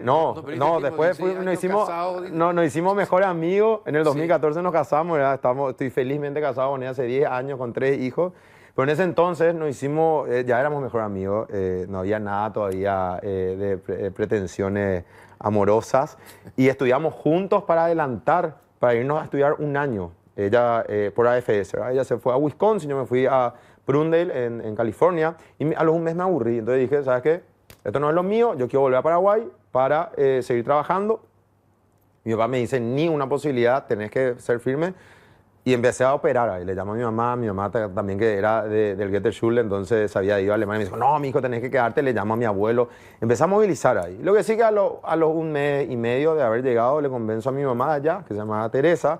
No, después nos hicimos mejores amigos. En el 2014 nos casamos, ¿verdad? Estoy felizmente casado con ella hace 10 años, con 3 hijos. Pero en ese entonces nos hicimos, ya éramos mejores amigos, no había nada todavía de pretensiones amorosas. Y estudiamos juntos para irnos a estudiar un año. Ella por AFS, ¿verdad? Ella se fue a Wisconsin, yo me fui a Prudendale en California. Y a los un mes me aburrí. Entonces dije, ¿sabes qué? Esto no es lo mío, yo quiero volver a Paraguay para seguir trabajando. Mi papá me dice, ni una posibilidad, tenés que ser firme. Y empecé a operar ahí. Le llamo a mi mamá también, que era del Goethe-Schule, entonces había ido a Alemania. Me dijo, no, mi hijo, tenés que quedarte. Le llamo a mi abuelo. Empecé a movilizar ahí. Lo que sí que a los un mes y medio de haber llegado, le convenzo a mi mamá allá, que se llamaba Teresa,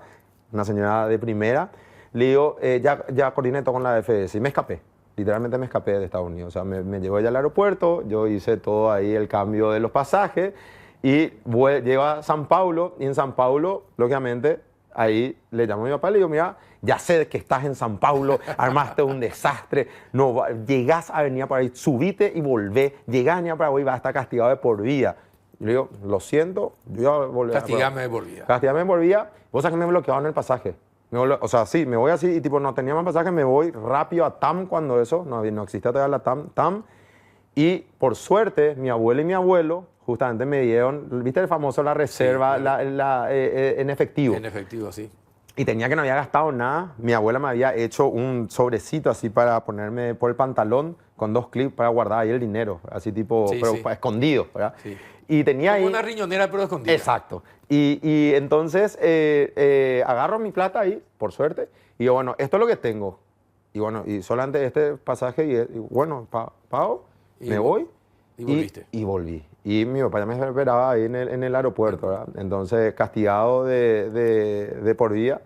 una señora de primera. Le digo, ya coordiné todo con la FS y me escapé. Literalmente me escapé de Estados Unidos. O sea, me llevó ella al aeropuerto, yo hice todo ahí, el cambio de los pasajes, y llego a San Paulo, y en San Paulo, lógicamente, ahí le llamo a mi papá y le digo, mira, ya sé que estás en San Paulo, armaste un desastre, no, llegás a Avenida Paraguay, subite y volvé, llegás a Avenida Paraguay y vas a estar castigado de por vida. Yo le digo, lo siento, yo voy a volver. Castigame de por vida. Castigame de por vida, vos sabés que me bloquearon el pasaje. O sea, sí, me voy así y tipo, no tenía más pasaje, me voy rápido a TAM cuando eso, no existía todavía la TAM. Y por suerte, mi abuela y mi abuelo justamente me dieron, ¿viste el famoso la reserva Sí, claro. en efectivo? En efectivo, sí. Y tenía que no había gastado nada. Mi abuela me había hecho un sobrecito así para ponerme por el pantalón con 2 clips para guardar ahí el dinero, así tipo, Sí, pero sí. escondido, ¿verdad? Sí. Y tenía Como ahí... una riñonera pero escondida. Exacto. Y entonces agarro mi plata ahí, por suerte, y digo, bueno, esto es lo que tengo. Y bueno, y solamente este pasaje, y bueno, pago, Y me voy. y volviste. Y volví. Y mi papá ya me esperaba ahí en el aeropuerto, ¿verdad? Entonces, castigado de por vida.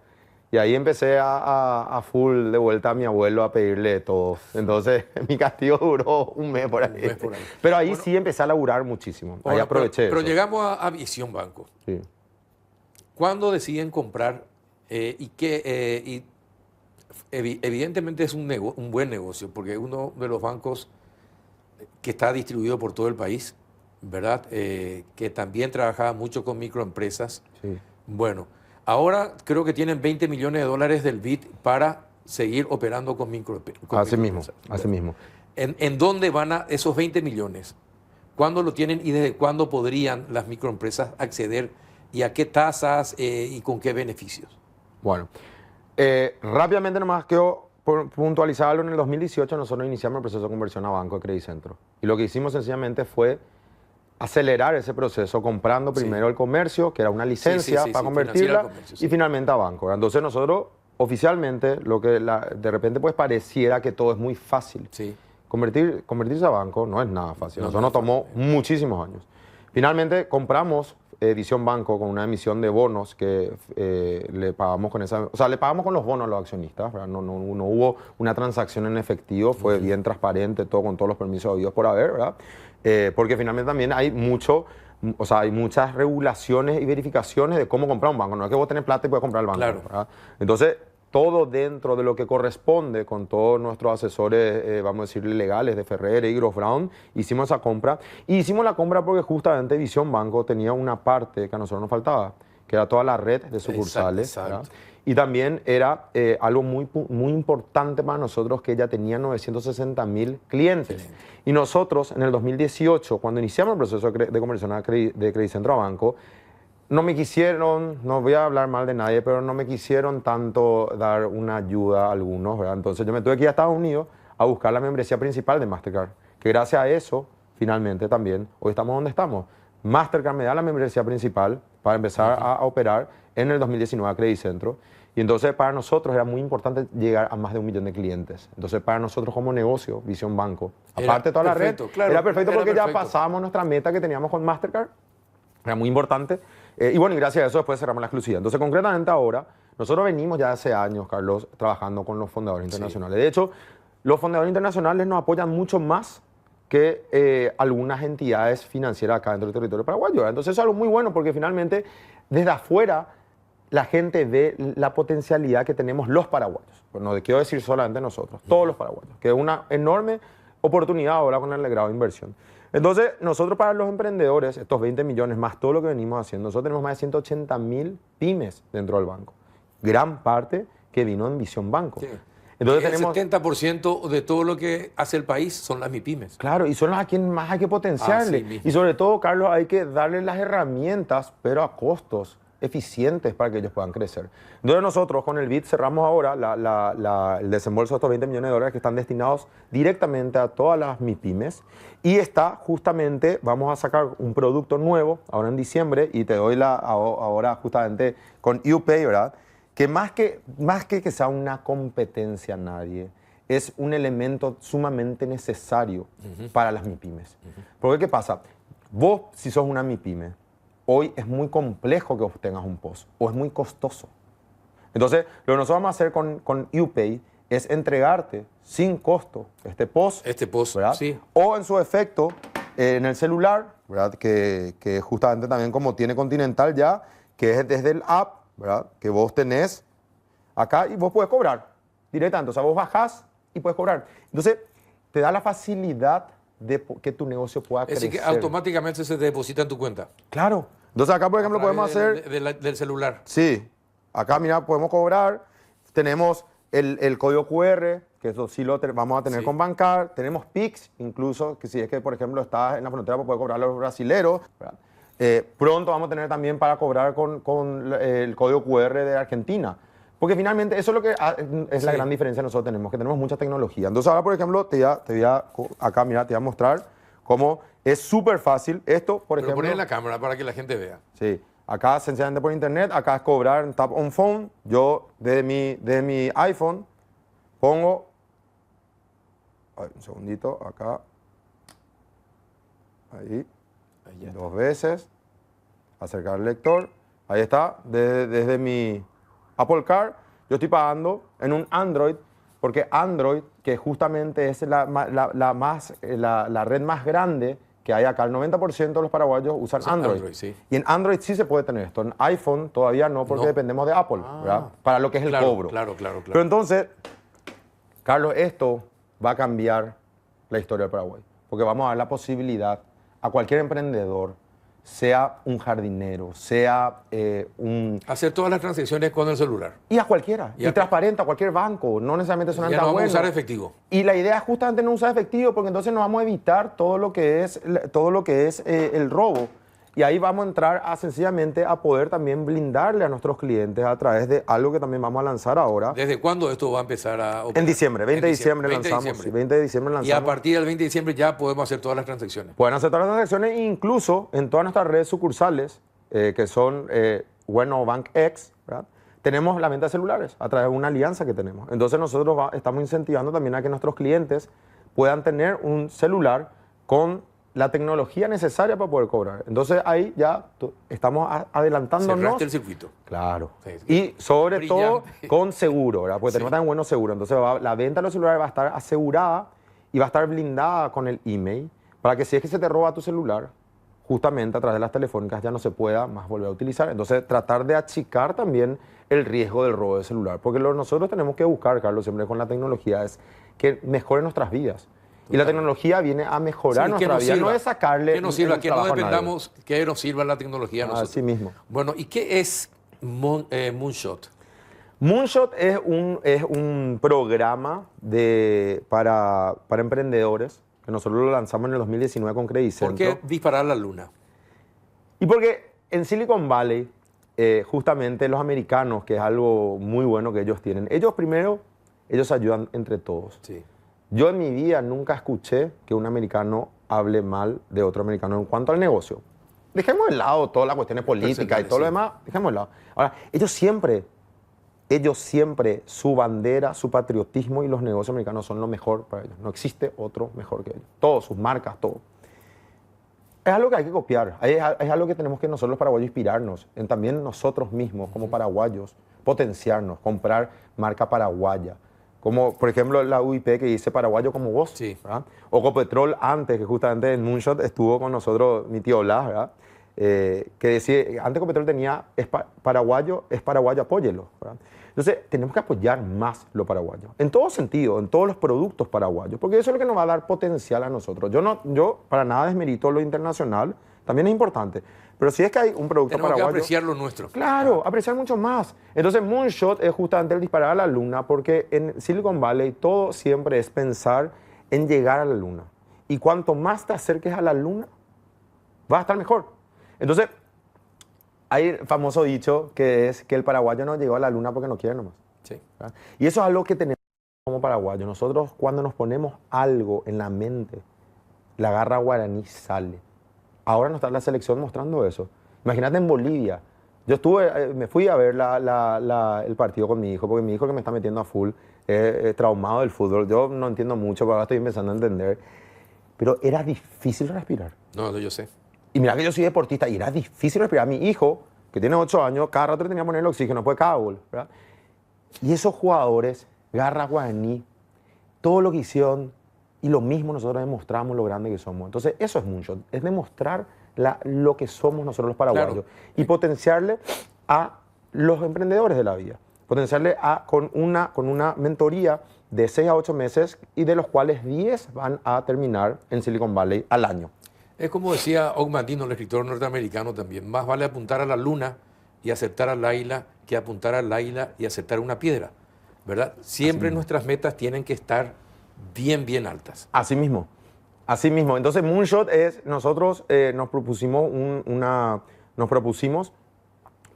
Y ahí empecé a full de vuelta a mi abuelo a pedirle todo. Entonces, mi castigo duró un mes por ahí. Un mes por ahí. Pero ahí sí empecé a laburar muchísimo. Ahí Ahora, aproveché pero eso. llegamos a Visión Banco. Sí. ¿Cuándo deciden comprar? Evidentemente es un buen negocio, porque es uno de los bancos que está distribuido por todo el país, ¿verdad? Que también trabajaba mucho con microempresas. Sí. Bueno, ahora creo que tienen 20 millones de dólares del BID para seguir operando con Así mismo, microempresas. así mismo. ¿En dónde van esos 20 millones? ¿Cuándo lo tienen y desde cuándo podrían las microempresas acceder y a qué tasas y con qué beneficios? Bueno, rápidamente nomás quiero puntualizarlo. En el 2018 nosotros iniciamos el proceso de conversión a Banco de Credicentro. Y lo que hicimos sencillamente fue acelerar ese proceso comprando primero el comercio, que era una licencia para convertirla, comercio, y finalmente a banco. Entonces nosotros oficialmente, lo que de repente pues pareciera que todo es muy fácil. Sí. Convertirse a banco no es nada fácil. No, Nosotros no nos es tomó fácil. muchísimos años. Finalmente compramos Visión Banco con una emisión de bonos que le pagamos con esa, o sea, le pagamos con los bonos a los accionistas, ¿verdad? No hubo una transacción en efectivo, fue bien transparente, todo con todos los permisos habidos por haber, ¿verdad? Porque finalmente también hay hay muchas regulaciones y verificaciones de cómo comprar un banco. No es que vos tenés plata y puedes comprar el banco, Claro. ¿verdad? Entonces, todo dentro de lo que corresponde con todos nuestros asesores, vamos a decir, legales de Ferrer y Gross Brown, hicimos esa compra. Y hicimos la compra porque justamente Visión Banco tenía una parte que a nosotros nos faltaba, que era toda la red de sucursales. Exacto. ¿verdad? Y también era algo muy importante para nosotros, que ella tenía 960.000 clientes. Y nosotros, en el 2018, cuando iniciamos el proceso de conversión de Credicentro a Banco, no me quisieron, no voy a hablar mal de nadie, pero no me quisieron tanto dar una ayuda a algunos, ¿verdad? Entonces yo me tuve que ir a Estados Unidos a buscar la membresía principal de Mastercard, que gracias a eso, finalmente también, hoy estamos donde estamos. Mastercard me da la membresía principal para empezar a operar en el 2019 a Credicentro. Y entonces para nosotros era muy importante llegar a más de 1 millón de clientes. Entonces para nosotros como negocio, Visión Banco, aparte de toda la red, claro, era perfecto porque ya perfecto. pasábamos nuestra meta que teníamos con Mastercard. Era muy importante. Y bueno, y gracias a eso después cerramos la exclusividad. Entonces, concretamente ahora, nosotros venimos ya hace años, Carlos, trabajando con los fondeadores internacionales. De hecho, los fondeadores internacionales nos apoyan mucho más que algunas entidades financieras acá dentro del territorio paraguayo. Entonces, eso es algo muy bueno porque finalmente, desde afuera, la gente ve la potencialidad que tenemos los paraguayos. Pues no quiero decir solamente nosotros, todos los paraguayos, que es una enorme oportunidad ahora con el grado de inversión. Entonces, nosotros para los emprendedores, estos 20 millones más todo lo que venimos haciendo, nosotros tenemos más de 180.000 pymes dentro del banco. Gran parte que vino en Visión Banco. Sí. Entonces El tenemos... 70% de todo lo que hace el país son las MIPYMES. Claro, y son las a quien más hay que potenciarle. Así mismo. Y sobre todo, Carlos, hay que darles las herramientas, pero a costos eficientes para que ellos puedan crecer. Entonces nosotros con el BID cerramos ahora el desembolso de estos 20 millones de dólares que están destinados directamente a todas las MIPYMES y está justamente, vamos a sacar un producto nuevo ahora en diciembre y te doy ahora justamente con UPay, ¿verdad? Que más que sea una competencia a nadie, es un elemento sumamente necesario para las MIPYMES. Porque ¿qué pasa? Vos, si sos una MIPYME, hoy es muy complejo que obtengas un POS o es muy costoso. Entonces, lo que nosotros vamos a hacer con UPay es entregarte sin costo este POS. Este POS, ¿verdad? sí. O en su efecto, en el celular, ¿verdad? Que justamente también como tiene Continental ya, que es desde el app, ¿verdad? Que vos tenés acá y vos podés cobrar directamente. O sea, vos bajás y puedes cobrar. Entonces, te da la facilidad de que tu negocio pueda Es crecer. decir, que automáticamente se te deposita en tu cuenta. Claro. Entonces, acá, por ejemplo, podemos hacer... Del celular. Sí. Acá, mira, podemos cobrar. Tenemos el código QR, que eso sí lo vamos a tener con Bancar. Tenemos Pix, incluso, que si es que, por ejemplo, estás en la frontera, pues puedes cobrar a los brasileros. Pronto vamos a tener también para cobrar con el código QR de Argentina. Porque finalmente eso es lo que es la gran diferencia que nosotros tenemos, que tenemos mucha tecnología. Entonces ahora, por ejemplo, acá, mira, te voy a mostrar cómo es súper fácil. Esto, por ejemplo... Poner en la cámara para que la gente vea. Sí. Acá, sencillamente por internet, acá es cobrar en Tap on Phone. Yo, desde mi iPhone, pongo... Ay, un segundito, acá. Ahí. Dos veces. Acercar el lector. Ahí está. Desde mi Apple Car, yo estoy pagando en un Android, porque Android, que justamente es la red más grande que hay acá, el 90% de los paraguayos usan Android. Sí. Y en Android sí se puede tener esto. En iPhone todavía no, porque dependemos de Apple, ¿verdad? Para lo que es el cobro. Claro. Pero entonces, Carlos, esto va a cambiar la historia del Paraguay, porque vamos a dar la posibilidad a cualquier emprendedor, sea un jardinero, sea hacer todas las transacciones con el celular. Y a cualquiera. Y transparente a cualquier banco. No necesariamente son Ya no vamos a usar efectivo. Y la idea es justamente no usar efectivo, porque entonces nos vamos a evitar todo lo que es el robo. Y ahí vamos a entrar sencillamente a poder también blindarle a nuestros clientes a través de algo que también vamos a lanzar ahora. ¿Desde cuándo esto va a empezar a operar? En diciembre, 20 de diciembre lanzamos. 20 de diciembre lanzamos. Y a partir del 20 de diciembre ya podemos hacer todas las transacciones. Pueden hacer todas las transacciones, incluso en todas nuestras redes sucursales, que son Bueno Bank X, ¿verdad? Tenemos la venta de celulares a través de una alianza que tenemos. Entonces nosotros estamos incentivando también a que nuestros clientes puedan tener un celular con la tecnología necesaria para poder cobrar. Entonces ahí ya estamos adelantándonos. Cerraste el circuito. Claro. Sí. Y sobre Brillante. todo con seguro, ¿verdad? Porque tenemos también buenos seguros. Entonces la venta de los celulares va a estar asegurada y va a estar blindada con el email para que si es que se te roba tu celular, justamente a través de las telefónicas ya no se pueda más volver a utilizar. Entonces tratar de achicar también el riesgo del robo de celular. Porque lo que nosotros tenemos que buscar, Carlos, siempre con la tecnología es que mejore nuestras vidas. Y la tecnología viene a mejorar nuestra vida, no es sacarle que nos sirva, que no trabajo a nadie. dependamos, que nos sirva la tecnología a nosotros. Así mismo. Bueno, ¿y qué es Moonshot? Moonshot es un programa para emprendedores que nosotros lo lanzamos en el 2019 con Credicentro. ¿Por qué disparar a la luna? Y porque en Silicon Valley, justamente los americanos, que es algo muy bueno que ellos tienen, ellos se ayudan entre todos. Sí. Yo en mi vida nunca escuché que un americano hable mal de otro americano en cuanto al negocio. Dejemos de lado todas las cuestiones políticas y todo lo demás, dejemos de lado. Ahora, ellos siempre, su bandera, su patriotismo y los negocios americanos son lo mejor para ellos. No existe otro mejor que ellos. Todos, sus marcas, todo. Es algo que hay que copiar, es algo que tenemos que nosotros los paraguayos inspirarnos, en también nosotros mismos como paraguayos, potenciarnos, comprar marca paraguaya. Como, por ejemplo, la UIP que dice paraguayo como vos, sí. ¿verdad? O Copetrol antes, que justamente en Moonshot estuvo con nosotros mi tío Blas, ¿verdad? Que decía, antes Copetrol tenía es paraguayo, apóyelo, ¿verdad? Entonces, tenemos que apoyar más lo paraguayo, en todo sentido, en todos los productos paraguayos, porque eso es lo que nos va a dar potencial a nosotros. Yo para nada desmerito lo internacional, también es importante, pero si es que hay un producto paraguayo... Tenemos que apreciar lo nuestro. Claro, apreciar mucho más. Entonces, Moonshot es justamente el disparar a la luna, porque en Silicon Valley todo siempre es pensar en llegar a la luna. Y cuanto más te acerques a la luna, vas a estar mejor. Entonces, hay el famoso dicho que es que el paraguayo no llegó a la luna porque no quiere nomás. Sí. ¿Verdad? Y eso es algo que tenemos como paraguayos. Nosotros, cuando nos ponemos algo en la mente, la garra guaraní sale. Ahora nos está la selección mostrando eso. Imagínate en Bolivia. Yo me fui a ver el partido con mi hijo, porque mi hijo que me está metiendo a full, traumado del fútbol. Yo no entiendo mucho, pero ahora estoy empezando a entender. Pero era difícil respirar. No, yo sé. Y mira que yo soy deportista y era difícil respirar. Mi hijo, que tiene 8 años, cada rato le tenía que poner el oxígeno, pues cada gol, ¿verdad? Y esos jugadores, garra guaraní, todo lo que hicieron, y lo mismo nosotros demostramos lo grande que somos. Entonces, eso es Moonshot, es demostrar lo que somos nosotros los paraguayos, claro, y potenciarle a los emprendedores de la vida. Potenciarle con una mentoría de 6 a 8 meses y de los cuales 10 van a terminar en Silicon Valley al año. Es como decía Og Mandino, el escritor norteamericano también, más vale apuntar a la luna y acertar al águila que apuntar al águila y acertar una piedra, ¿verdad? Siempre nuestras metas tienen que estar bien, bien altas. Así mismo. Así mismo. Entonces, Moonshot es, nosotros nos propusimos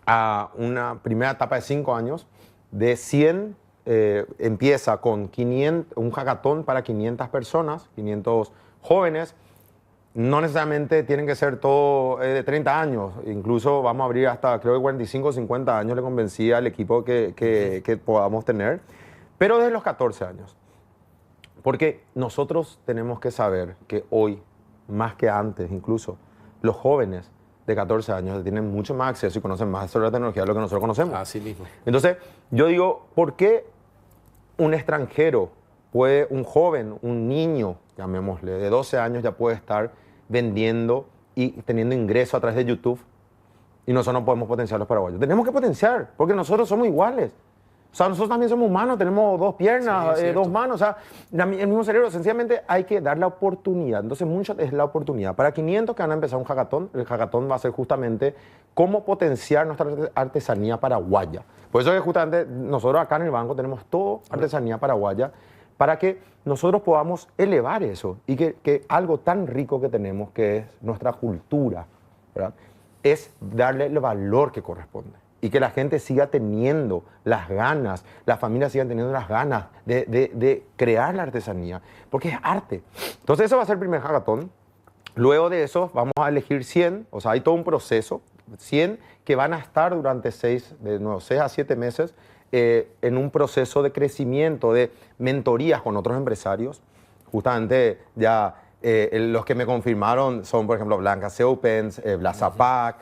a una primera etapa de 5 años de 100, empieza con 500, un hackathon para 500 personas, 500 jóvenes. No necesariamente tienen que ser todos de 30 años, incluso vamos a abrir hasta creo que 45 o 50 años, le convencí al equipo que podamos tener, pero desde los 14 años. Porque nosotros tenemos que saber que hoy, más que antes incluso, los jóvenes de 14 años tienen mucho más acceso y conocen más sobre la tecnología de lo que nosotros conocemos. Así mismo. Entonces, yo digo, ¿por qué un extranjero un joven, un niño, llamémosle, de 12 años ya puede estar vendiendo y teniendo ingreso a través de YouTube y nosotros no podemos potenciar los paraguayos? Tenemos que potenciar, porque nosotros somos iguales. O sea, nosotros también somos humanos, tenemos 2 piernas, sí, 2 manos, o sea, el mismo cerebro. Sencillamente hay que dar la oportunidad. Entonces, Moonshot es la oportunidad. Para 500 que van a empezar un hackathon, el hackathon va a ser justamente cómo potenciar nuestra artesanía paraguaya. Por eso es que justamente nosotros acá en el banco tenemos todo artesanía paraguaya, para que nosotros podamos elevar eso y que algo tan rico que tenemos, que es nuestra cultura, ¿verdad?, es darle el valor que corresponde y que la gente siga teniendo las ganas, las familias sigan teniendo las ganas de crear la artesanía, porque es arte. Entonces eso va a ser el primer hackathon. Luego de eso vamos a elegir 100, o sea, hay todo un proceso, 100 que van a estar durante 6 a 7 meses en un proceso de crecimiento, de mentorías con otros empresarios. Justamente ya los que me confirmaron son, por ejemplo, Blanca Seupens, Blas Zapac,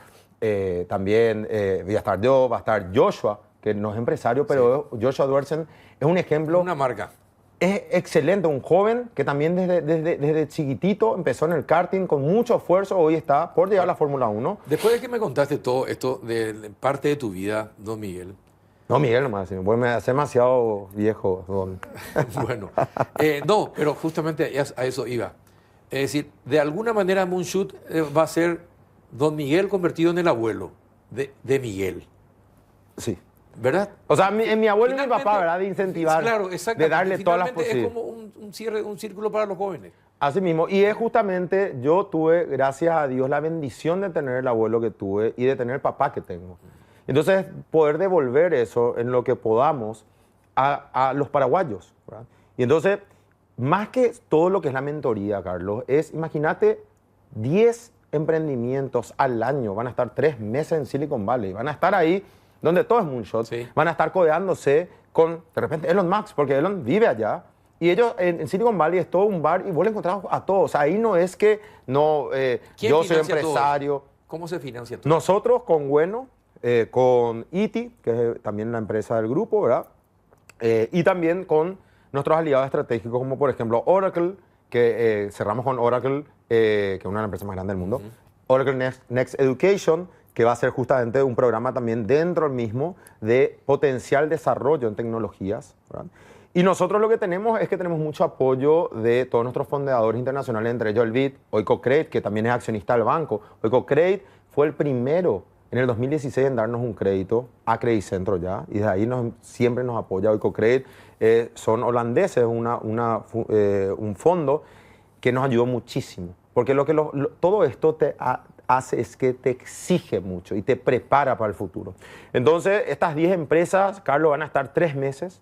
también voy a estar yo, va a estar Joshua, que no es empresario, pero sí. Joshua Duersen es un ejemplo. Una marca. Es excelente, un joven que también desde chiquitito empezó en el karting con mucho esfuerzo, hoy está por llegar a la Fórmula 1. Después de que me contaste todo esto de parte de tu vida, don Miguel. No, Miguel nomás, porque me hace demasiado viejo, don. Bueno, no, pero justamente a eso iba. Es decir, de alguna manera Moonshot va a ser don Miguel convertido en el abuelo de Miguel. Sí. ¿Verdad? O sea, en mi abuelo y mi papá, ¿verdad? De incentivar, claro, de darle todas las posibilidades. Es como un cierre, un círculo para los jóvenes. Así mismo. Y es justamente, yo tuve, gracias a Dios, la bendición de tener el abuelo que tuve y de tener el papá que tengo. Entonces, poder devolver eso en lo que podamos a los paraguayos, ¿verdad? Y entonces, más que todo lo que es la mentoría, Carlos, es, imagínate, 10 emprendimientos al año van a estar 3 meses en Silicon Valley, van a estar ahí donde todo es Moonshot, sí. Van a estar codeándose con, de repente, Elon Musk, porque Elon vive allá, y ellos en Silicon Valley es todo un bar y vos le encontrás a todos. O sea, ahí no es que no, yo soy empresario. ¿Cómo se financia todo? Nosotros con Bueno, con ITI, que es también la empresa del grupo, ¿verdad? Y también con nuestros aliados estratégicos, como por ejemplo Oracle, que cerramos con Oracle, que es una de las empresas más grandes del mundo. Oracle Next Education, que va a ser justamente un programa también dentro del mismo de potencial desarrollo en tecnologías, ¿verdad? Y nosotros lo que tenemos es que tenemos mucho apoyo de todos nuestros fundadores internacionales, entre ellos el BID, Oikocredit, que también es accionista del banco. Oikocredit fue el primero en el 2016 en darnos un crédito a Credit Centro ya, y de ahí siempre nos apoya Oikocredit. Son holandeses, un fondo que nos ayudó muchísimo, porque todo esto te hace es que te exige mucho y te prepara para el futuro. Entonces, estas 10 empresas, Carlos, van a estar 3 meses,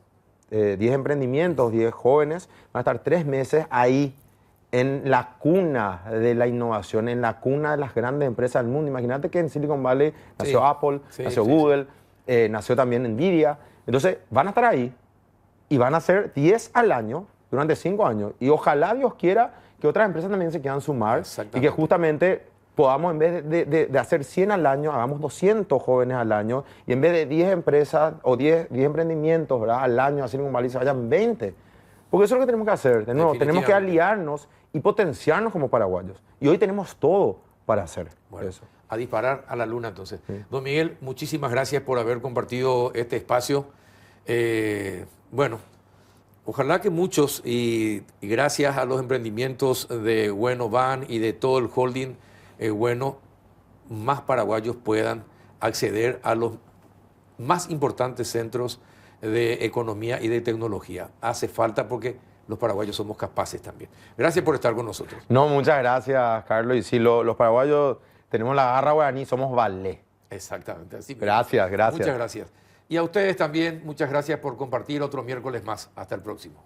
10 emprendimientos, 10 jóvenes, van a estar 3 meses ahí en la cuna de la innovación, en la cuna de las grandes empresas del mundo. Imagínate que en Silicon Valley nació Apple, nació Google, nació también Nvidia. Entonces, van a estar ahí y van a ser 10 al año durante 5 años. Y ojalá Dios quiera que otras empresas también se quieran sumar y que justamente podamos, en vez de hacer 100 al año, hagamos 200 jóvenes al año, y en vez de 10 empresas o 10 emprendimientos, ¿verdad?, al año, así como Valley, se vayan 20. Porque eso es lo que tenemos que hacer. De nuevo, tenemos que aliarnos y potenciarnos como paraguayos. Y hoy tenemos todo para hacer eso. A disparar a la luna, entonces. Sí. Don Miguel, muchísimas gracias por haber compartido este espacio. Bueno, ojalá que muchos, y gracias a los emprendimientos de Bueno Van y de todo el holding Bueno, más paraguayos puedan acceder a los más importantes centros de economía y de tecnología. Hace falta porque los paraguayos somos capaces también. Gracias por estar con nosotros. No, muchas gracias, Carlos. Y sí, los paraguayos tenemos la garra guaraní, somos valé. Exactamente. Así Gracias, gracias. Muchas gracias. Y a ustedes también, muchas gracias por compartir otro miércoles más. Hasta el próximo.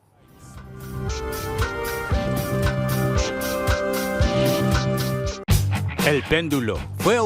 El Péndulo fue